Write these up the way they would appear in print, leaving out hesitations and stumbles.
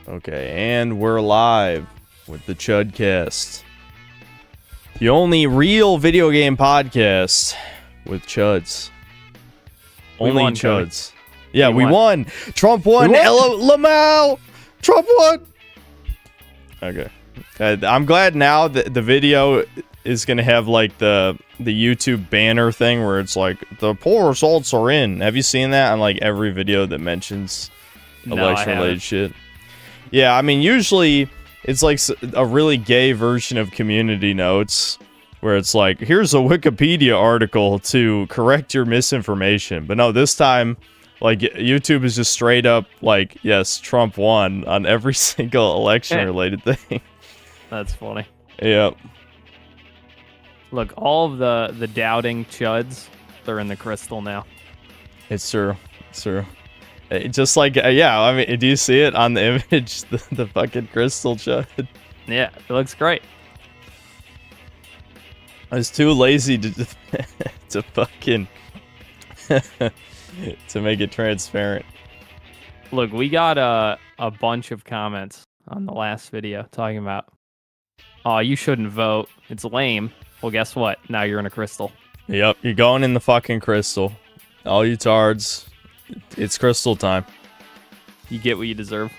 Okay, and we're live with the CHUDCAST. The only real video game podcast with Chuds. Only won, Chuds. Yeah, we won. Trump won. Lamau. Trump won. Okay. I'm glad now that the video is going to have like the YouTube banner thing where it's like, the poll results are in. Have you seen that on like every video that mentions election-related shit? Yeah, I mean, usually it's like a really gay version of community notes where it's like, here's a Wikipedia article to correct your misinformation. But no, this time, like, YouTube is just straight up like, yes, Trump won on every single election-related thing. That's funny. Yep. Look, all of the doubting chuds, they're in the crystal now. It's true. It's true. Just like, yeah, I mean, do you see it on the image? The fucking crystal chud. Yeah, it looks great. I was too lazy to to fucking to make it transparent. Look, we got a bunch of comments on the last video talking about, oh, you shouldn't vote. It's lame. Well, guess what? Now you're in a crystal. Yep, you're going in the fucking crystal. All you tards, it's crystal time. You get what you deserve.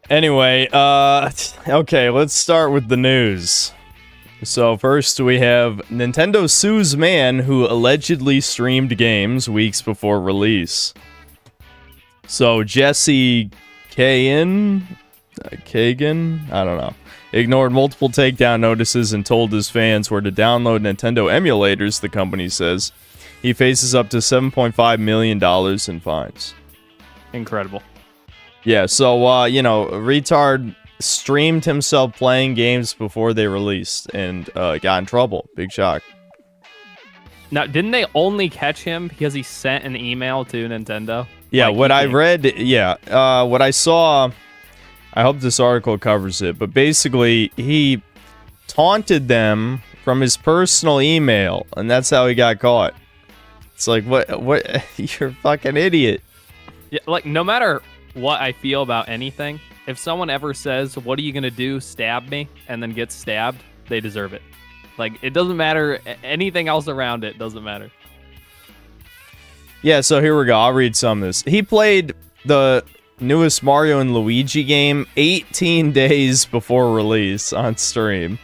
Anyway, okay, let's start with the news. So first we have Nintendo sues man who allegedly streamed games weeks before release. So Jesse Kagan, I don't know, ignored multiple takedown notices and told his fans where to download Nintendo emulators, the company says. He faces up to $7.5 million in fines. Incredible. Yeah, so, you know, retard streamed himself playing games before they released and got in trouble. Big shock. Now, didn't they only catch him because he sent an email to Nintendo? Yeah, like, what I read, yeah, what I saw, I hope this article covers it, but basically, he taunted them from his personal email, and that's how he got caught. It's like, what, you're a fucking idiot. Yeah, like, no matter what I feel about anything, if someone ever says, what are you going to do, stab me, and then gets stabbed, they deserve it. Like, it doesn't matter, anything else around it doesn't matter. Yeah, so here we go, I'll read some of this. He played the newest Mario and Luigi game 18 days before release on stream.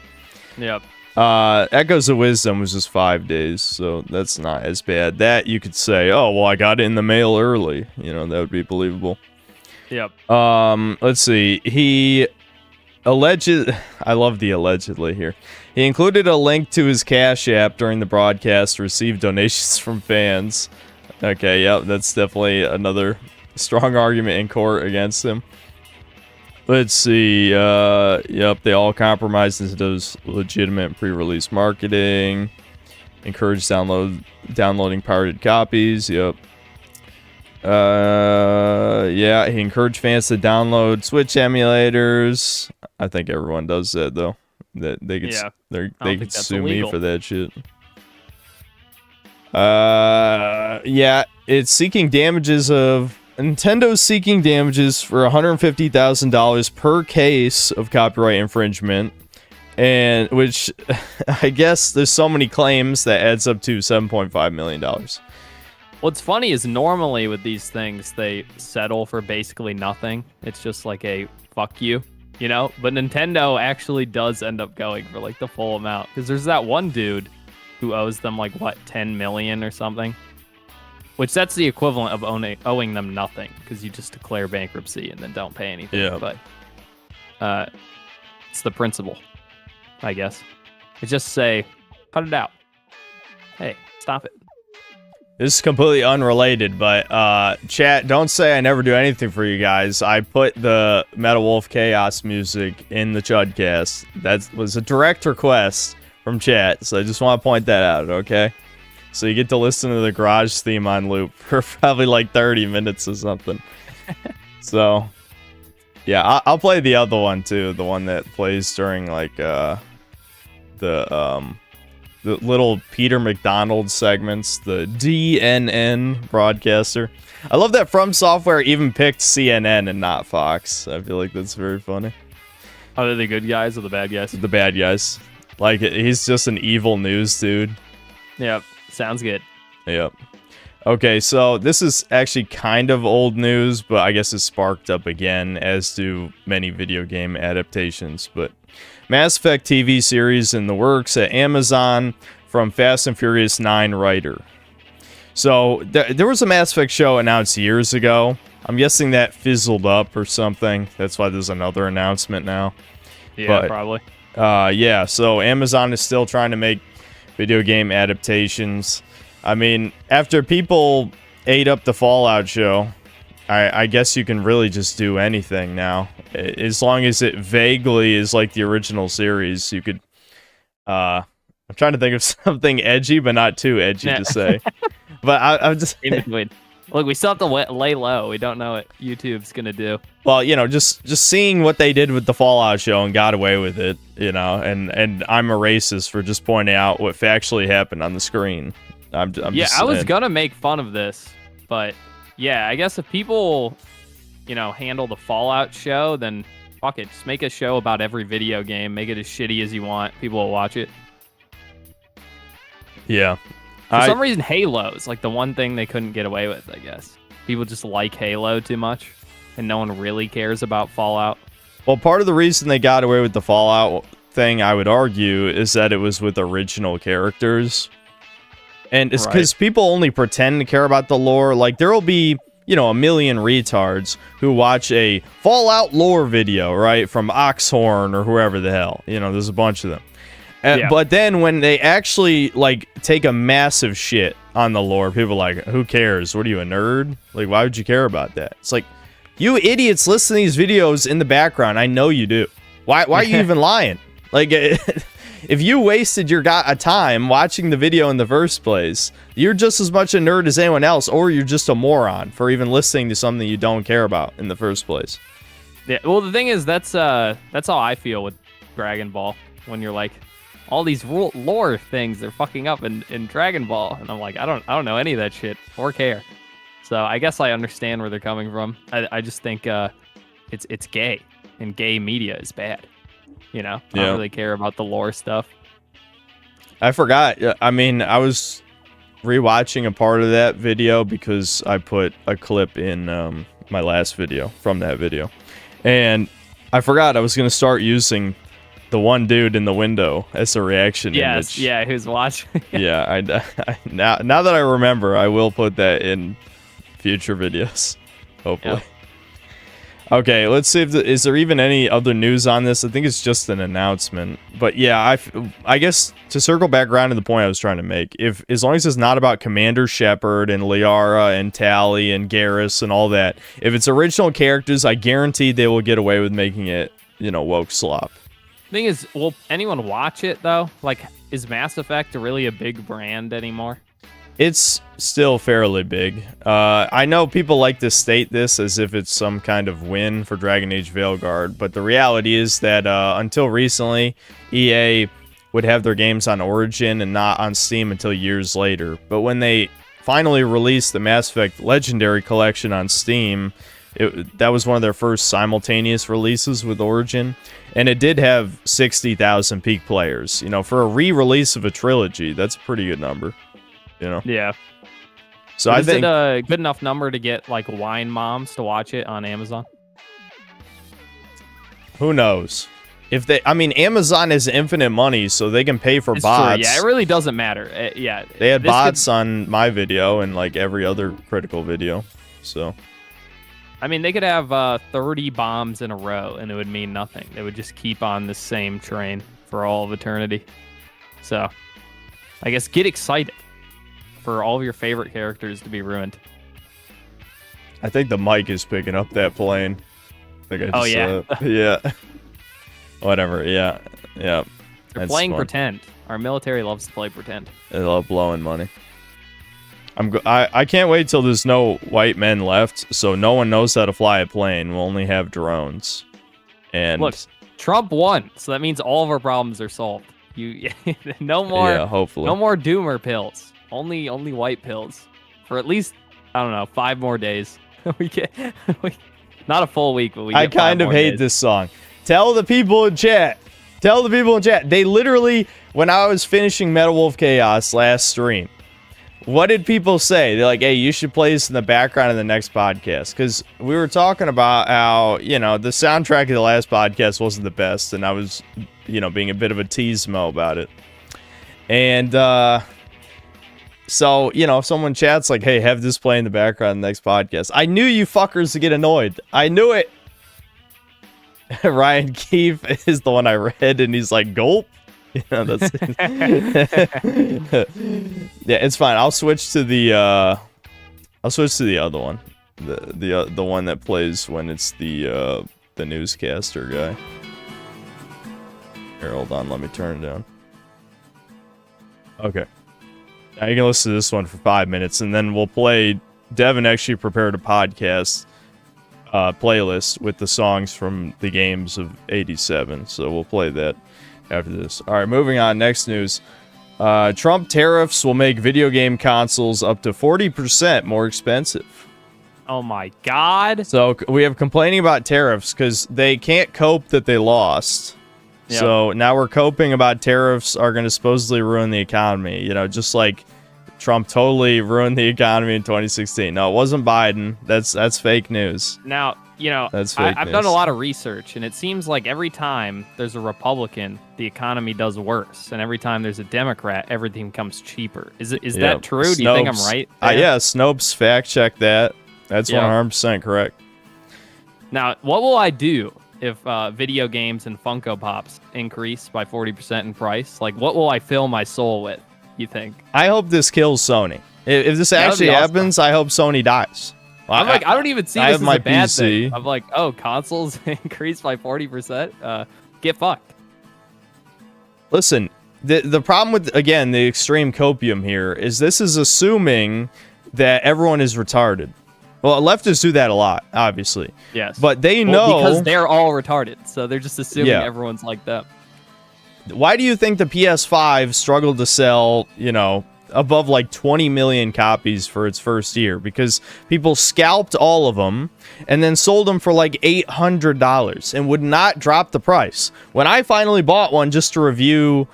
Yep. Echoes of Wisdom was just 5 days, so that's not as bad. That you could say, oh, well, I got it in the mail early. You know, that would be believable. Yep. Let's see. He I love the allegedly here. He included a link to his Cash App during the broadcast, received donations from fans. Okay, yep, that's definitely another strong argument in court against him. Let's see, yep, they all compromised Nintendo's legitimate pre-release marketing, encouraged downloading pirated copies, yep. Yeah, he encouraged fans to download Switch emulators. I think everyone does that, though. That they could, they could sue me for that shit. Yeah, it's seeking damages of... Nintendo's seeking damages for $150,000 per case of copyright infringement, and which I guess there's so many claims that adds up to $7.5 million. What's funny is normally with these things, they settle for basically nothing. It's just like a fuck you, you know? But Nintendo actually does end up going for like the full amount. Because there's that one dude who owes them like, what, 10 million or something? Which that's the equivalent of owing them nothing. Because you just declare bankruptcy and then don't pay anything. Yeah. But it's the principle, I guess. It's just say, cut it out. Hey, stop it. This is completely unrelated, but chat, don't say I never do anything for you guys. I put the Metal Wolf Chaos music in the CHUDCAST. That was a direct request from chat, so I just want to point that out, okay? So you get to listen to the Garage theme on loop for probably like 30 minutes or something. So, yeah, I'll play the other one too, the one that plays during like the the little Peter McDonald segments, the DNN broadcaster. I love that From Software even picked CNN and not Fox. I feel like that's very funny. Are they the good guys or the bad guys? The bad guys. Like, he's just an evil news dude. Yep, sounds good. Yep. Okay, so this is actually kind of old news, but I guess it's sparked up again, as do many video game adaptations. But Mass Effect TV series in the works at Amazon from Fast and Furious 9 writer. So there was a Mass Effect show announced years ago. I'm guessing that fizzled up or something. That's why there's another announcement now. Yeah, probably. Yeah, so Amazon is still trying to make video game adaptations. I mean, after people ate up the Fallout show, I guess you can really just do anything now. As long as it vaguely is like the original series, you could... I'm trying to think of something edgy, but not too edgy to say. But I'm just... Look, we still have to lay low. We don't know what YouTube's going to do. Well, you know, just seeing what they did with the Fallout show and got away with it, you know, and I'm a racist for just pointing out what factually happened on the screen. I'm I was going to make fun of this, but yeah, I guess if people, you know, handle the Fallout show, then fuck it. Just make a show about every video game. Make it as shitty as you want. People will watch it. Yeah. For some reason, Halo's like the one thing they couldn't get away with, I guess. People just like Halo too much, and no one really cares about Fallout. Well, part of the reason they got away with the Fallout thing, I would argue, is that it was with original characters. And it's because people only pretend to care about the lore. Like, there will be, you know, a million retards who watch a Fallout lore video, right, from Oxhorn or whoever the hell. You know, there's a bunch of them. But then when they actually, like, take a massive shit on the lore, people are like, who cares? What are you, a nerd? Like, why would you care about that? It's like, you idiots listen to these videos in the background. I know you do. Why are you even lying? Like, if you wasted your time watching the video in the first place, you're just as much a nerd as anyone else, or you're just a moron for even listening to something you don't care about in the first place. Yeah, well, the thing is, that's how I feel with Dragon Ball. When you're like, all these lore things they're fucking up in Dragon Ball, and I'm like, I don't know any of that shit or care. So I guess I understand where they're coming from. I just think it's gay, and gay media is bad. You know, I don't really care about the lore stuff. I forgot. I mean, I was rewatching a part of that video because I put a clip in my last video from that video, and I forgot I was gonna start using the one dude in the window as a reaction image. Yeah, who's watching. Yeah, now that I remember, I will put that in future videos, hopefully. Yep. Okay, let's see if is there even any other news on this. I think it's just an announcement. But yeah, I guess to circle back around to the point I was trying to make, as long as it's not about Commander Shepard and Liara and Tali and Garrus and all that, if it's original characters, I guarantee they will get away with making it, you know, woke slop. Thing is, will anyone watch it though? Like, is Mass Effect really a big brand anymore? It's still fairly big. I know people like to state this as if it's some kind of win for Dragon Age Veilguard, but the reality is that until recently, EA would have their games on Origin and not on Steam until years later. But when they finally released the Mass Effect Legendary Collection on Steam, that was one of their first simultaneous releases with Origin, and it did have 60,000 peak players. You know, for a re-release of a trilogy, that's a pretty good number. You know? Yeah. So I think is it a good enough number to get like wine moms to watch it on Amazon? Who knows? I mean, Amazon has infinite money, so they can pay for it's bots. True. Yeah, it really doesn't matter. Yeah, they had bots on my video and like every other critical video. So, I mean, they could have 30 bombs in a row, and it would mean nothing. They would just keep on the same train for all of eternity. So, I guess get excited for all of your favorite characters to be ruined. I think the mic is picking up that plane. I think I just, yeah. Whatever. Yeah. They're playing pretend. Our military loves to play pretend. They love blowing money. I can't wait till there's no white men left, so no one knows how to fly a plane. We'll only have drones. And look, Trump won, so that means all of our problems are solved. You no more. Yeah, hopefully. No more doomer pills. Only white pills for at least, I don't know, 5 more days. we get not a full week, but we get I kind of hate this song. Tell the people in chat. Tell the people in chat. They literally, when I was finishing Metal Wolf Chaos last stream, what did people say? They're like, hey, you should play this in the background of the next podcast. Because we were talking about how, the soundtrack of the last podcast wasn't the best. And I was, being a bit of a tease-mo about it. And, so, if someone chats like, hey, have this play in the background of the next podcast. I knew you fuckers would get annoyed. I knew it. Ryan Keefe is the one I read, and he's like, gulp. That's yeah, it's fine. I'll switch to the other one. The one that plays when it's the newscaster guy. Here, hold on, let me turn it down. Okay. Now you can listen to this one for 5 minutes, and then we'll play. Devin actually prepared a podcast playlist with the songs from the games of '87, so we'll play that after this. All right, moving on. Next news: Trump tariffs will make video game consoles up to 40% more expensive. Oh my God! So we have complaining about tariffs because they can't cope that they lost. Yep. So now we're coping about tariffs are going to supposedly ruin the economy. Just like Trump totally ruined the economy in 2016. No, it wasn't Biden. That's fake news. Now, that's fake I've news. done a lot of research, and it seems like every time there's a Republican, the economy does worse, and every time there's a Democrat, everything becomes cheaper. Is that true? Snopes, do you think I'm right? Yeah, Snopes fact check that. That's 100% correct. Now, what will I do if video games and Funko Pops increase by 40% in price? Like, what will I fill my soul with, you think? I hope this kills Sony. If this actually happens, I hope Sony dies. Well, I don't even see this as a bad PC. thing. I'm like, oh, consoles increased by 40%? Get fucked. Listen, the problem with, again, the extreme copium here is this is assuming that everyone is retarded. Well, leftists do that a lot, obviously. Yes. But they know... because they're all retarded, so they're just assuming everyone's like them. Why do you think the PS5 struggled to sell, above like 20 million copies for its first year? Because people scalped all of them and then sold them for like $800 and would not drop the price. When I finally bought one just to review...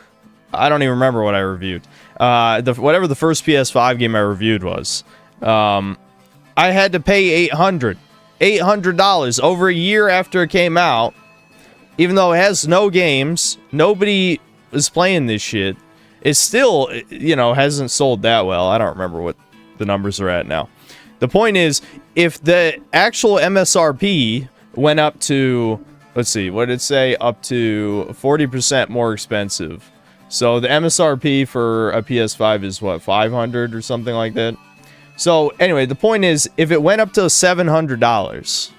I don't even remember what I reviewed. Whatever the first PS5 game I reviewed was... I had to pay $800 over a year after it came out, even though it has no games. Nobody is playing this shit. It still, hasn't sold that well. I don't remember what the numbers are at now. The point is, if the actual MSRP went up to, let's see, what did it say? Up to 40% more expensive. So the MSRP for a PS5 is what, 500 or something like that? So, anyway, the point is, if it went up to $700,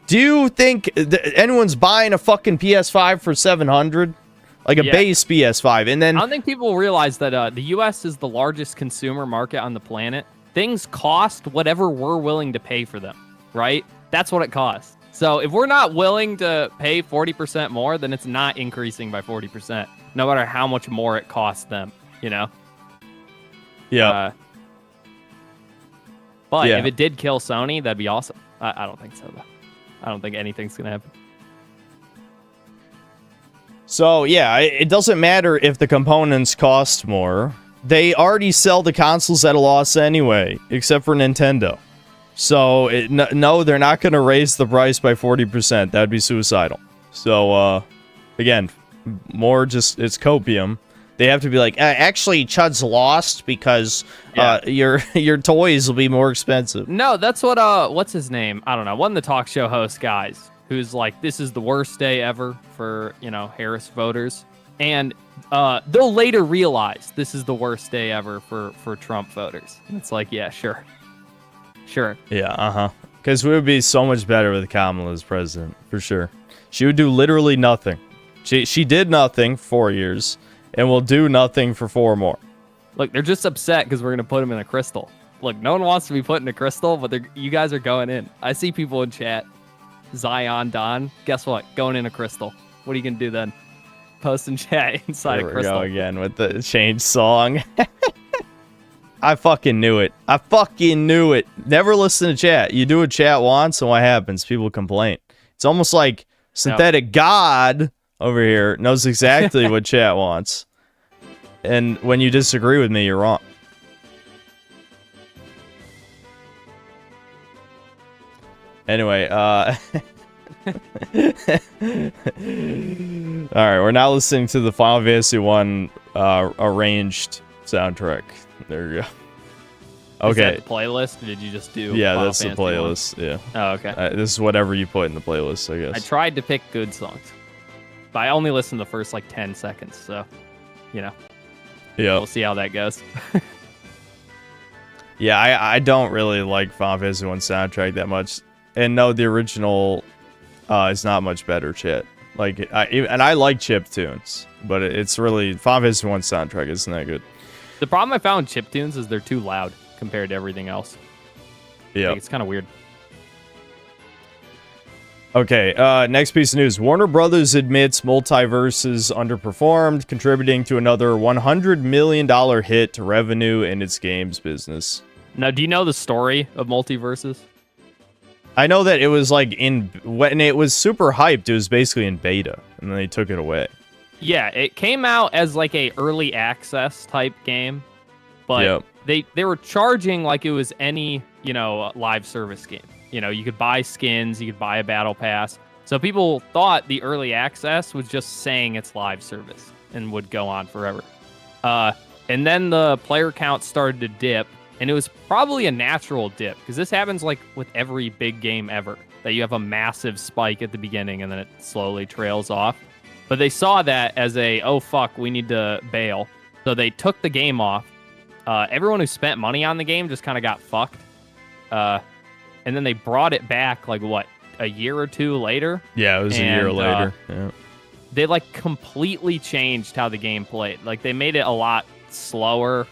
do you think anyone's buying a fucking PS5 for $700? Like a base PS5, and then... I don't think people realize that the U.S. is the largest consumer market on the planet. Things cost whatever we're willing to pay for them, right? That's what it costs. So if we're not willing to pay 40% more, then it's not increasing by 40%, no matter how much more it costs them, Yeah. But if it did kill Sony, that'd be awesome. I don't think so, though. I don't think anything's going to happen. So, yeah, it doesn't matter if the components cost more. They already sell the consoles at a loss anyway, except for Nintendo. So, no, they're not going to raise the price by 40%. That'd be suicidal. So, again, more just, it's copium. They have to be like, actually, Chud's lost because your toys will be more expensive. No, that's what, what's his name? I don't know. One of the talk show host guys who's like, this is the worst day ever for, Harris voters. And they'll later realize this is the worst day ever for Trump voters. And it's like, yeah, sure. Sure. Yeah, because we would be so much better with Kamala as president, for sure. She would do literally nothing. She did nothing for 4 years. And will do nothing for 4 more. Look, they're just upset because we're going to put him in a crystal. Look, no one wants to be put in a crystal, but you guys are going in. I see people in chat. Zion Don. Guess what? Going in a crystal. What are you going to do then? post in chat inside Here of we Crystal. go again with the change song. I fucking knew it. I fucking knew it. Never listen to chat. You do a chat once, and what happens? People complain. It's almost like synthetic God over here knows exactly what chat wants. And when you disagree with me, you're wrong. Anyway, all right, we're now listening to the Final Fantasy 1 arranged soundtrack. There you go. Okay. Is that the playlist, or did you just do Yeah, Final that's the Fantasy playlist. 1? Yeah. Oh, okay. This is whatever you put in the playlist, I guess. I tried to pick good songs, but I only listened the first like 10 seconds, so Yeah. we'll see how that goes. Yeah, I don't really like Final Fantasy 1 soundtrack that much. And no, the original is not much better, chat. Like, I like chip tunes, but it's really Final Fantasy 1 soundtrack isn't that good. The problem I found with chiptunes is they're too loud compared to everything else. Yeah. Like, it's kind of weird. Okay, next piece of news. Warner Brothers admits MultiVersus underperformed, contributing to another $100 million hit to revenue in its games business. Now, do you know the story of MultiVersus? I know that it was like when it was super hyped, it was basically in beta, and then they took it away. Yeah, it came out as like a early access type game, but they were charging like it was any, live service game. You could buy skins, you could buy a battle pass. So people thought the early access was just saying it's live service and would go on forever. And then the player count started to dip, and it was probably a natural dip because this happens like with every big game ever, that you have a massive spike at the beginning and then it slowly trails off. But they saw that as oh fuck, we need to bail. So they took the game off. Everyone who spent money on the game just kind of got fucked. And then they brought it back like what, a year or two later? Yeah, it was a year later. Yeah. They like completely changed how the game played. Like they made it a lot slower.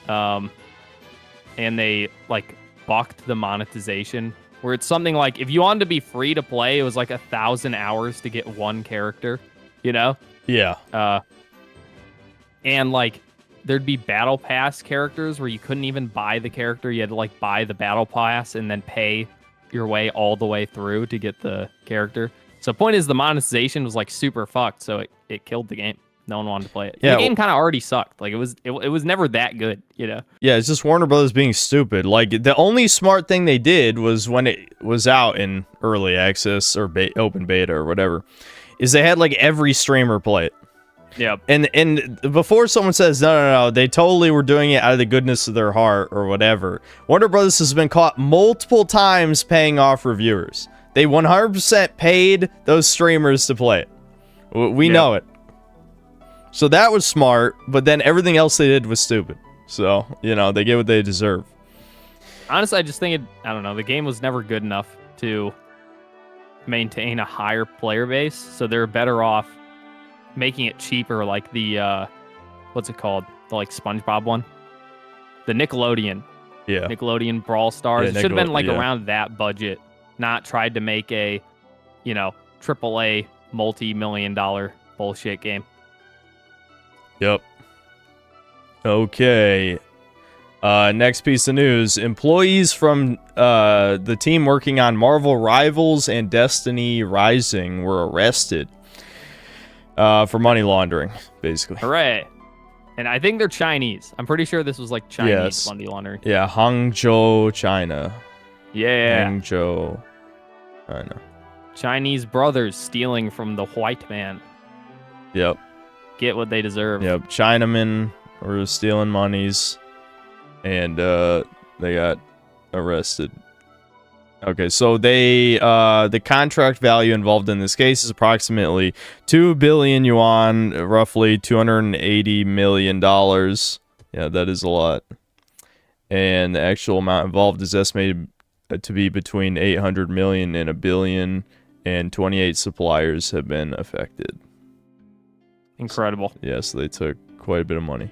And they like bucked the monetization, where it's something like if you wanted to be free to play, it was like 1,000 hours to get one character, Yeah. And like there'd be battle pass characters where you couldn't even buy the character. You had to like buy the battle pass and then pay your way all the way through to get the character. So point is the monetization was like super fucked. So it killed the game. No one wanted to play it. Yeah, the game kind of already sucked. Like it was never that good, Yeah, it's just Warner Brothers being stupid. Like the only smart thing they did was when it was out in early access or open beta or whatever, is they had like every streamer play it. Yeah. And before someone says no, they totally were doing it out of the goodness of their heart or whatever. Warner Brothers has been caught multiple times paying off reviewers. They 100% paid those streamers to play it. We know it. So that was smart, but then everything else they did was stupid. So, they get what they deserve. Honestly, I just think the game was never good enough to maintain a higher player base, so they're better off making it cheaper, like the, what's it called? The, like, SpongeBob one? The Nickelodeon. Yeah. Nickelodeon Brawl Stars. It should have been, like, around that budget, not tried to make a, AAA multi-million-dollar bullshit game. Yep. Okay. Next piece of news. Employees from the team working on Marvel Rivals and Destiny Rising were arrested for money laundering, basically. Hooray. And I think they're Chinese. I'm pretty sure this was like Chinese money laundering. Yeah, Hangzhou, China. Yeah. Hangzhou, China. Chinese brothers stealing from the white man. Yep. Get what they deserve. Yep, Chinamen were stealing monies, and they got arrested. Okay, so the contract value involved in this case is approximately 2 billion yuan, roughly $280 million. Yeah, that is a lot. And the actual amount involved is estimated to be between 800 million and a billion, and 28 suppliers have been affected. Incredible. Yeah, so they took quite a bit of money.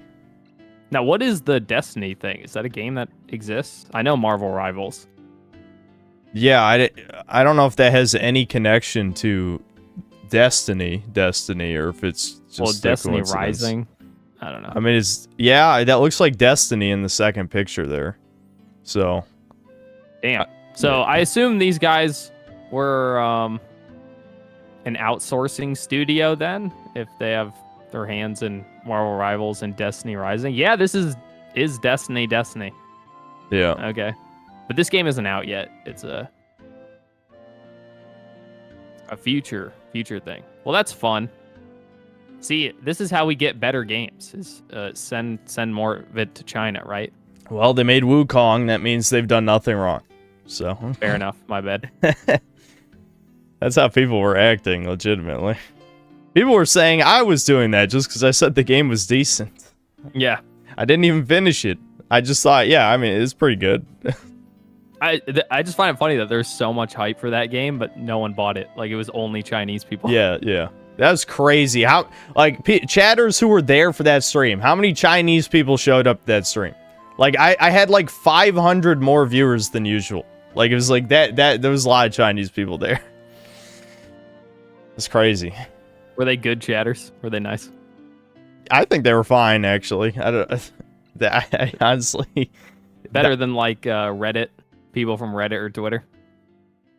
Now, what is the Destiny thing? Is that a game that exists? I know Marvel Rivals. Yeah, I don't know if that has any connection to Destiny, or if it's just well, Destiny coincidence. Rising. I don't know. I mean, that looks like Destiny in the second picture there. So, damn. So I assume these guys were an outsourcing studio then, if they have their hands in Marvel Rivals and Destiny Rising. Yeah, this is Destiny. yeah. Okay, but this game isn't out yet. It's a future thing. Well, that's fun. See, this is how we get better games: is send more of it to China, right? Well, they made Wukong. That means they've done nothing wrong. So fair enough. My bad. That's how people were acting, legitimately. People were saying I was doing that just because I said the game was decent. Yeah. I didn't even finish it. I just thought, yeah, I mean, it's pretty good. I just find it funny that there's so much hype for that game, but no one bought it. Like, it was only Chinese people. Yeah. That was crazy. How, like, chatters who were there for that stream, how many Chinese people showed up to that stream? Like, I had, like, 500 more viewers than usual. Like, it was like there was a lot of Chinese people there. It's crazy. Were they good chatters? Were they nice? I think they were fine, actually. I honestly... Better than, like, Reddit? People from Reddit or Twitter?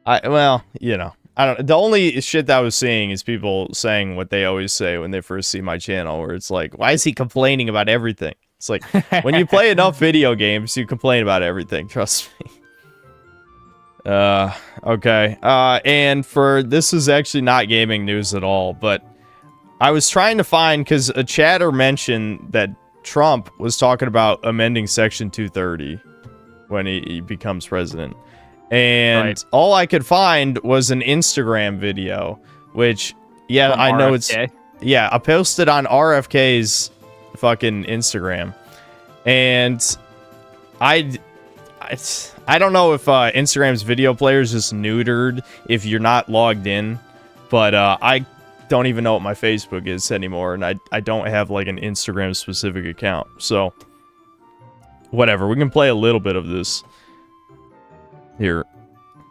Well, you know. I don't. The only shit that I was seeing is people saying what they always say when they first see my channel, where it's like, why is he complaining about everything? It's like, when you play enough video games, you complain about everything, trust me. Okay. And for this is actually not gaming news at all, but I was trying to find, because a chatter mentioned that Trump was talking about amending Section 230 when he becomes president. And all I could find was an Instagram video, which, yeah, From I know RFK? it's... Yeah, I posted on RFK's fucking Instagram. And I don't know if Instagram's video player is just neutered if you're not logged in, but I don't even know what my Facebook is anymore, and I don't have like an Instagram specific account. So whatever, we can play a little bit of this here.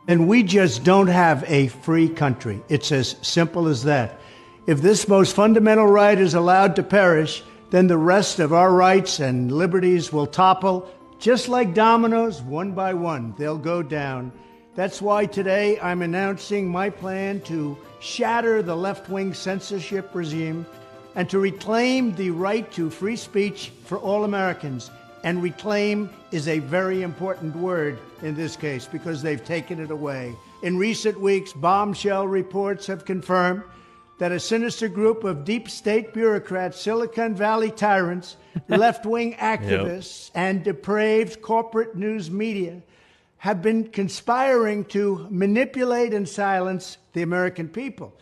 And we just don't have a free country. It's as simple as that. If this most fundamental right is allowed to perish, then the rest of our rights and liberties will topple. Just like dominoes, one by one, they'll go down. That's why today I'm announcing my plan to shatter the left-wing censorship regime and to reclaim the right to free speech for all Americans. And reclaim is a very important word in this case because they've taken it away. In recent weeks, bombshell reports have confirmed that a sinister group of deep state bureaucrats, Silicon Valley tyrants, left-wing activists, and depraved corporate news media have been conspiring to manipulate and silence the American people.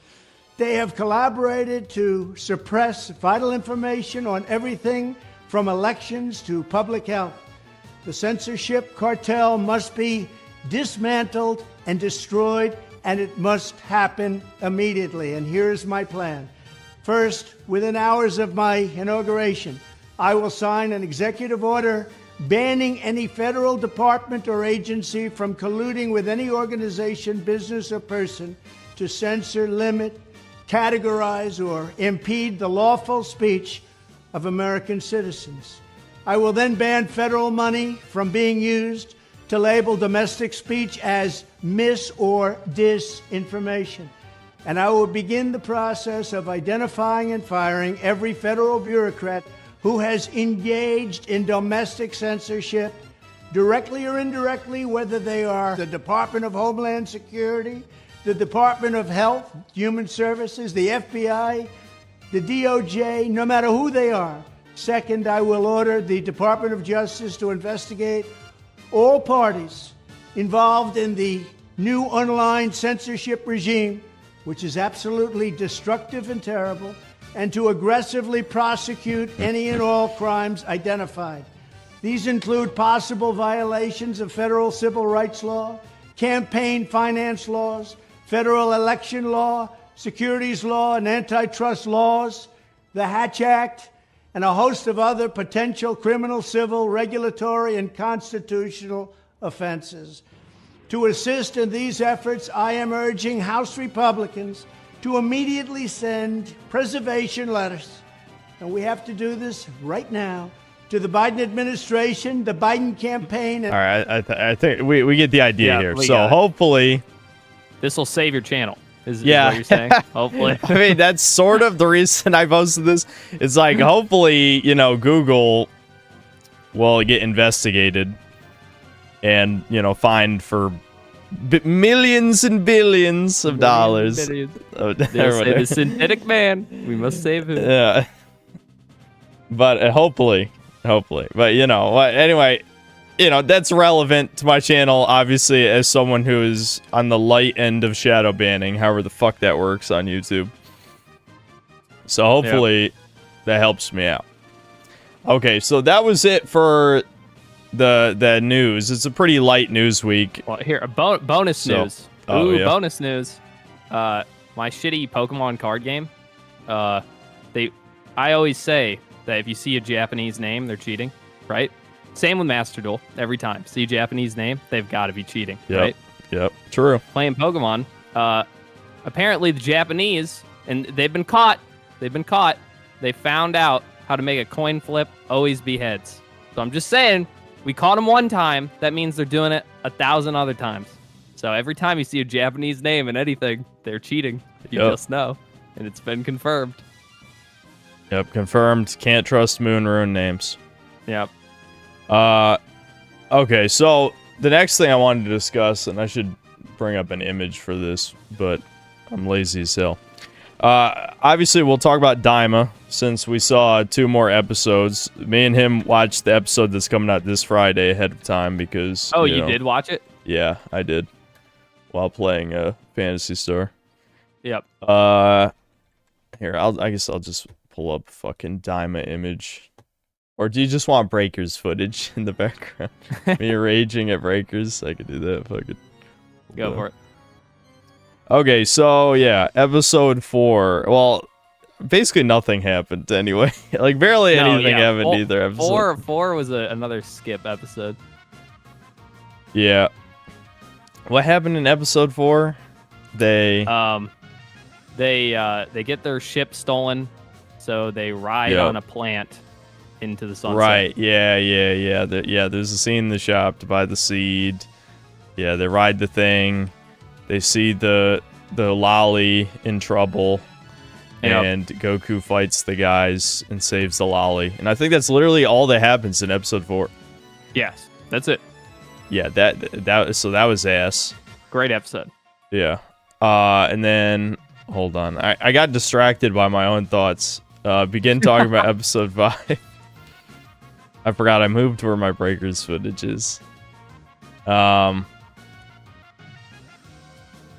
They have collaborated to suppress vital information on everything from elections to public health. The censorship cartel must be dismantled and destroyed, and it must happen immediately. And here's my plan. First, within hours of my inauguration, I will sign an executive order banning any federal department or agency from colluding with any organization, business, or person to censor, limit, categorize, or impede the lawful speech of American citizens. I will then ban federal money from being used to label domestic speech as mis- or disinformation. And I will begin the process of identifying and firing every federal bureaucrat who has engaged in domestic censorship, directly or indirectly, whether they are the Department of Homeland Security, the Department of Health, Human Services, the FBI, the DOJ, no matter who they are. Second, I will order the Department of Justice to investigate all parties involved in the new online censorship regime, which is absolutely destructive and terrible, and to aggressively prosecute any and all crimes identified. These include possible violations of federal civil rights law, campaign finance laws, federal election law, securities law, and antitrust laws, the Hatch Act, and a host of other potential criminal, civil, regulatory, and constitutional offenses. To assist in these efforts, I am urging House Republicans to immediately send preservation letters, and we have to do this right now, to the Biden administration, the Biden campaign. And all right, I think we get the idea here. So hopefully, this will save your channel. Is what you're saying? Hopefully. I mean, that's sort of the reason I posted this. It's like, hopefully, Google will get investigated and, fined for millions and billions of dollars. They'll say the synthetic man. We must save him. Yeah. But hopefully. But, anyway, that's relevant to my channel, obviously, as someone who is on the light end of shadow banning, however the fuck that works on YouTube. So hopefully that helps me out. Okay, so that was it for the news. It's a pretty light news week. Well, here, bonus news. Bonus news. My shitty Pokemon card game. I always say that if you see a Japanese name, they're cheating, right? Same with Master Duel. Every time. See a Japanese name, they've got to be cheating, right? Yep, true. Playing Pokemon, apparently the Japanese, and they've been caught. They found out how to make a coin flip always be heads. So I'm just saying, we caught them one time. That means they're doing it 1,000 other times. So every time you see a Japanese name in anything, they're cheating. You just know. And it's been confirmed. Yep, confirmed. Can't trust Moon Rune names. Yep. Okay, so the next thing I wanted to discuss, and I should bring up an image for this, but I'm lazy as hell. Obviously, we'll talk about Daima, since we saw 2 more episodes. Me and him watched the episode that's coming out this Friday ahead of time, because... Oh, you did watch it? Yeah, I did. While playing Phantasy Star. Yep. Here, I guess I'll just pull up fucking Daima image. Or do you just want Breakers footage in the background? Me raging at Breakers? I could do that. Fuck it. Go for it. Okay, so yeah, episode 4. Well, basically nothing happened anyway. Like barely anything happened either episode. 4 was another skip episode. Yeah. What happened in episode 4? They get their ship stolen, so they ride on a plant into the sunset. Right, yeah. There's a scene in the shop to buy the seed. Yeah, they ride the thing. They see the lolly in trouble. And Goku fights the guys and saves the lolly. And I think that's literally all that happens in episode 4. Yes, that's it. Yeah, so that was ass. Great episode. Yeah. And then hold on. I got distracted by my own thoughts. Begin talking about episode 5. I forgot I moved where my Breakers footage is. Damn,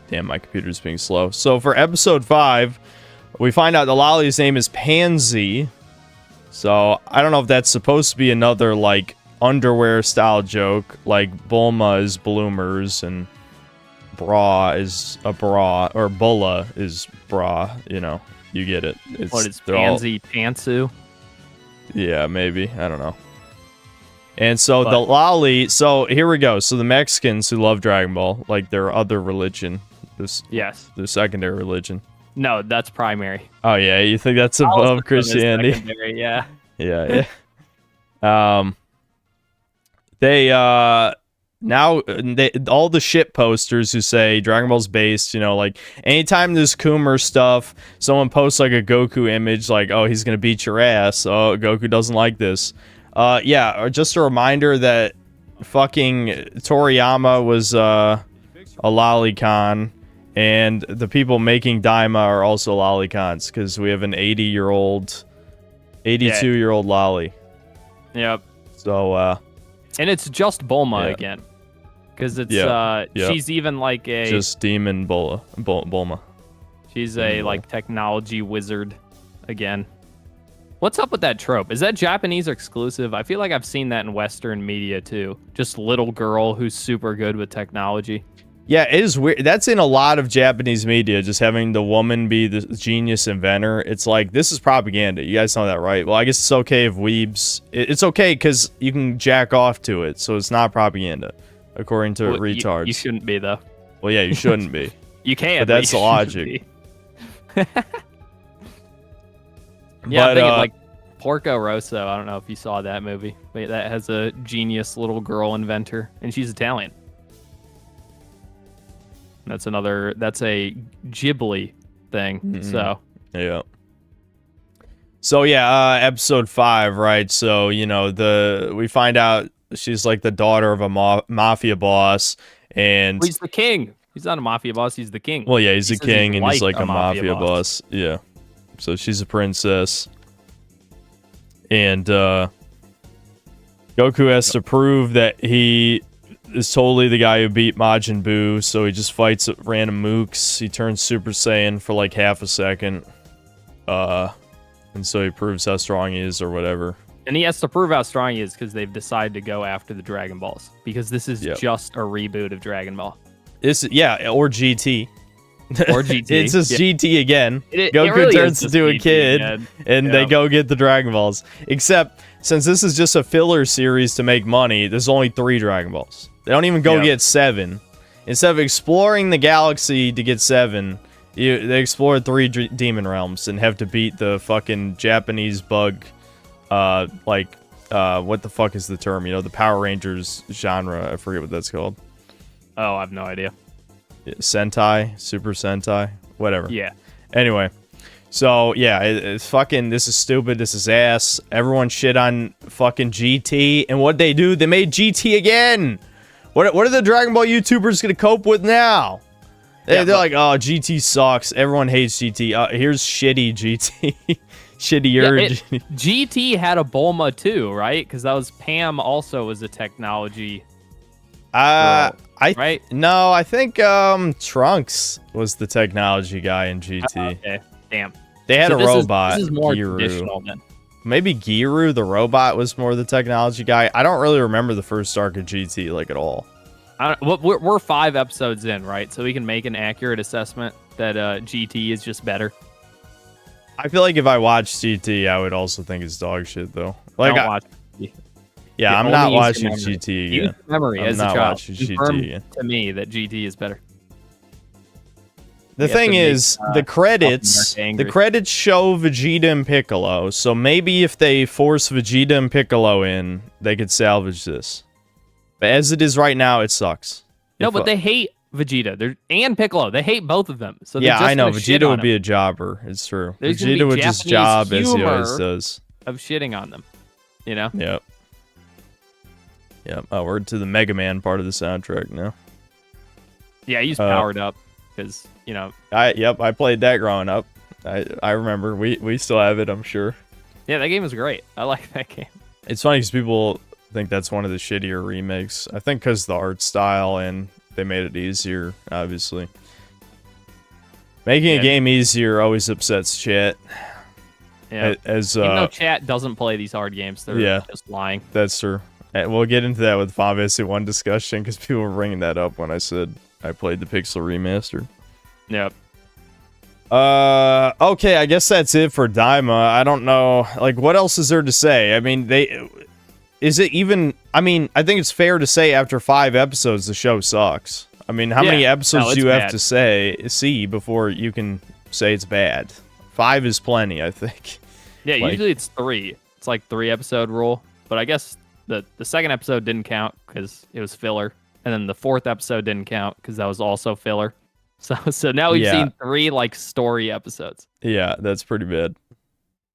my computer's being slow. So for episode 5, we find out the lolly's name is Pansy. So I don't know if that's supposed to be another like underwear style joke, like Bulma is bloomers and bra is a bra, or Bulla is bra. You get it. What is Pansy Pantsu? Yeah, maybe. I don't know. And so the lolly, so here we go. So the Mexicans who love Dragon Ball, like their other religion, their secondary religion. No, that's primary. Oh yeah, you think that's above Christianity? Yeah. Yeah. They now all the shit posters who say Dragon Ball's based, like anytime there's Coomer stuff, someone posts like a Goku image, like, oh, he's gonna beat your ass. Oh, Goku doesn't like this. Yeah, just a reminder that fucking Toriyama was a lolicon, and the people making Daima are also lolicons, because we have an 82-year-old lolly. Yep. So, and it's just Bulma again, because it's she's even like a just demon Bulma. She's a like technology wizard again. What's up with that trope? Is that Japanese exclusive? I feel like I've seen that in Western media too. Just little girl who's super good with technology. Yeah, it is weird. That's in a lot of Japanese media, just having the woman be the genius inventor. It's like, this is propaganda. You guys know that, right? Well, I guess it's okay if weebs... It's okay because you can jack off to it, so it's not propaganda, according to retards. You shouldn't be, though. Well, yeah, you shouldn't be. You can, but that's the logic. Yeah, I'm But, thinking like Porco Rosso. I don't know if you saw that movie, but that has a genius little girl inventor, and she's Italian. That's a Ghibli thing. So yeah. So yeah, episode 5, right? So we find out she's like the daughter of a mafia boss, and he's the king. He's not a mafia boss. He's the king. Well, yeah, he's the king, and he's like a mafia boss. Yeah. So she's a princess. And Goku has to prove that he is totally the guy who beat Majin Buu, so he just fights random mooks. He turns Super Saiyan for like half a second. And so he proves how strong he is or whatever. And he has to prove how strong he is because they've decided to go after the Dragon Balls. Because this is just a reboot of Dragon Ball. Or GT. Or GT. It's just GT again. Goku really turns into a kid, and they go get the Dragon Balls. Except, since this is just a filler series to make money, there's only 3 Dragon Balls. They don't even go get 7. Instead of exploring the galaxy to get 7, they explore 3 demon realms and have to beat the fucking Japanese bug, what the fuck is the term? The Power Rangers genre. I forget what that's called. Oh, I have no idea. Sentai, Super Sentai, whatever. Yeah. Anyway, so yeah, it's fucking. This is stupid. This is ass. Everyone shit on fucking GT, and what they do? They made GT again. What are the Dragon Ball YouTubers gonna cope with now? They're like, oh, GT sucks. Everyone hates GT. Here's shitty GT. Shittier. GT had a Bulma too, right? Because that was Pam. Also, was a technology. Right? No, I think Trunks was the technology guy in GT. Okay, damn. They had a robot. This is more Giru. traditional then. Maybe Giru, the robot, was more the technology guy. I don't really remember the first arc of GT like at all. We're 5 episodes in, right? So we can make an accurate assessment that GT is just better. I feel like if I watched GT, I would also think it's dog shit though. Like Don't watch GT. Yeah, I'm not watching GT again. Use memory I'm as a not child. watching GT Confirm again. to me that GT is better. The thing is, the credits show Vegeta and Piccolo, so maybe if they force Vegeta and Piccolo in, they could salvage this. But as it is right now, it sucks. No, but they hate Vegeta and Piccolo. They hate both of them. So yeah, I know. Vegeta would be a jobber. It's true. Vegeta would just job as he always does. Of shitting on them, Yep. Yep. Oh, we're to the Mega Man part of the soundtrack now. Yeah, he's powered up because I played that growing up. I remember. We still have it, I'm sure. Yeah, that game was great. I like that game. It's funny because people think that's one of the shittier remakes. I think because the art style and they made it easier, obviously. Making a game easier always upsets chat. Yeah. Even though chat doesn't play these hard games, they're just lying. That's true. And we'll get into that with Final Fantasy 1 discussion because people were bringing that up when I said I played the Pixel Remastered. Yep. Okay, I guess that's it for Daima. I don't know. Like, what else is there to say? I mean, is it even... I mean, I think it's fair to say after 5 episodes, the show sucks. I mean, how many episodes do you have to see before you can say it's bad? 5 is plenty, I think. Yeah, usually it's 3. It's like 3-episode rule. But I guess the second episode didn't count because it was filler. And then the 4th episode didn't count because that was also filler. So now we've seen 3 like story episodes. Yeah, that's pretty bad.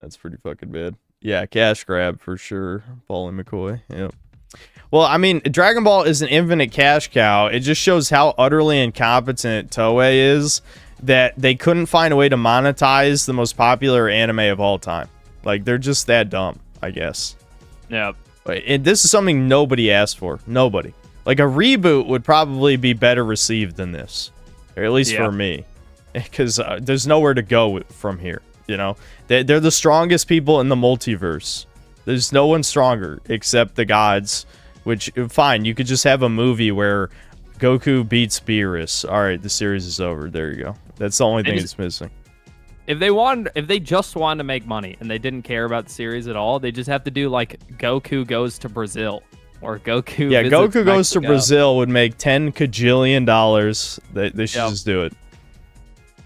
That's pretty fucking bad. Yeah, cash grab for sure. Paulie McCoy. Yep. Well, I mean, Dragon Ball is an infinite cash cow. It just shows how utterly incompetent Toei is that they couldn't find a way to monetize the most popular anime of all time. Like, they're just that dumb, I guess. Yeah. And this is something nobody asked for. Nobody. Like, a reboot would probably be better received than this. Or at least for me. Because there's nowhere to go from here, They're the strongest people in the multiverse. There's no one stronger except the gods. Which, fine, you could just have a movie where Goku beats Beerus. All right, the series is over. There you go. That's the only thing it's missing. If they just wanted to make money and they didn't care about the series at all, they just have to do like Goku goes to Brazil or Goku. Yeah, Goku goes to Brazil would make $10 kajillion. They should just do it.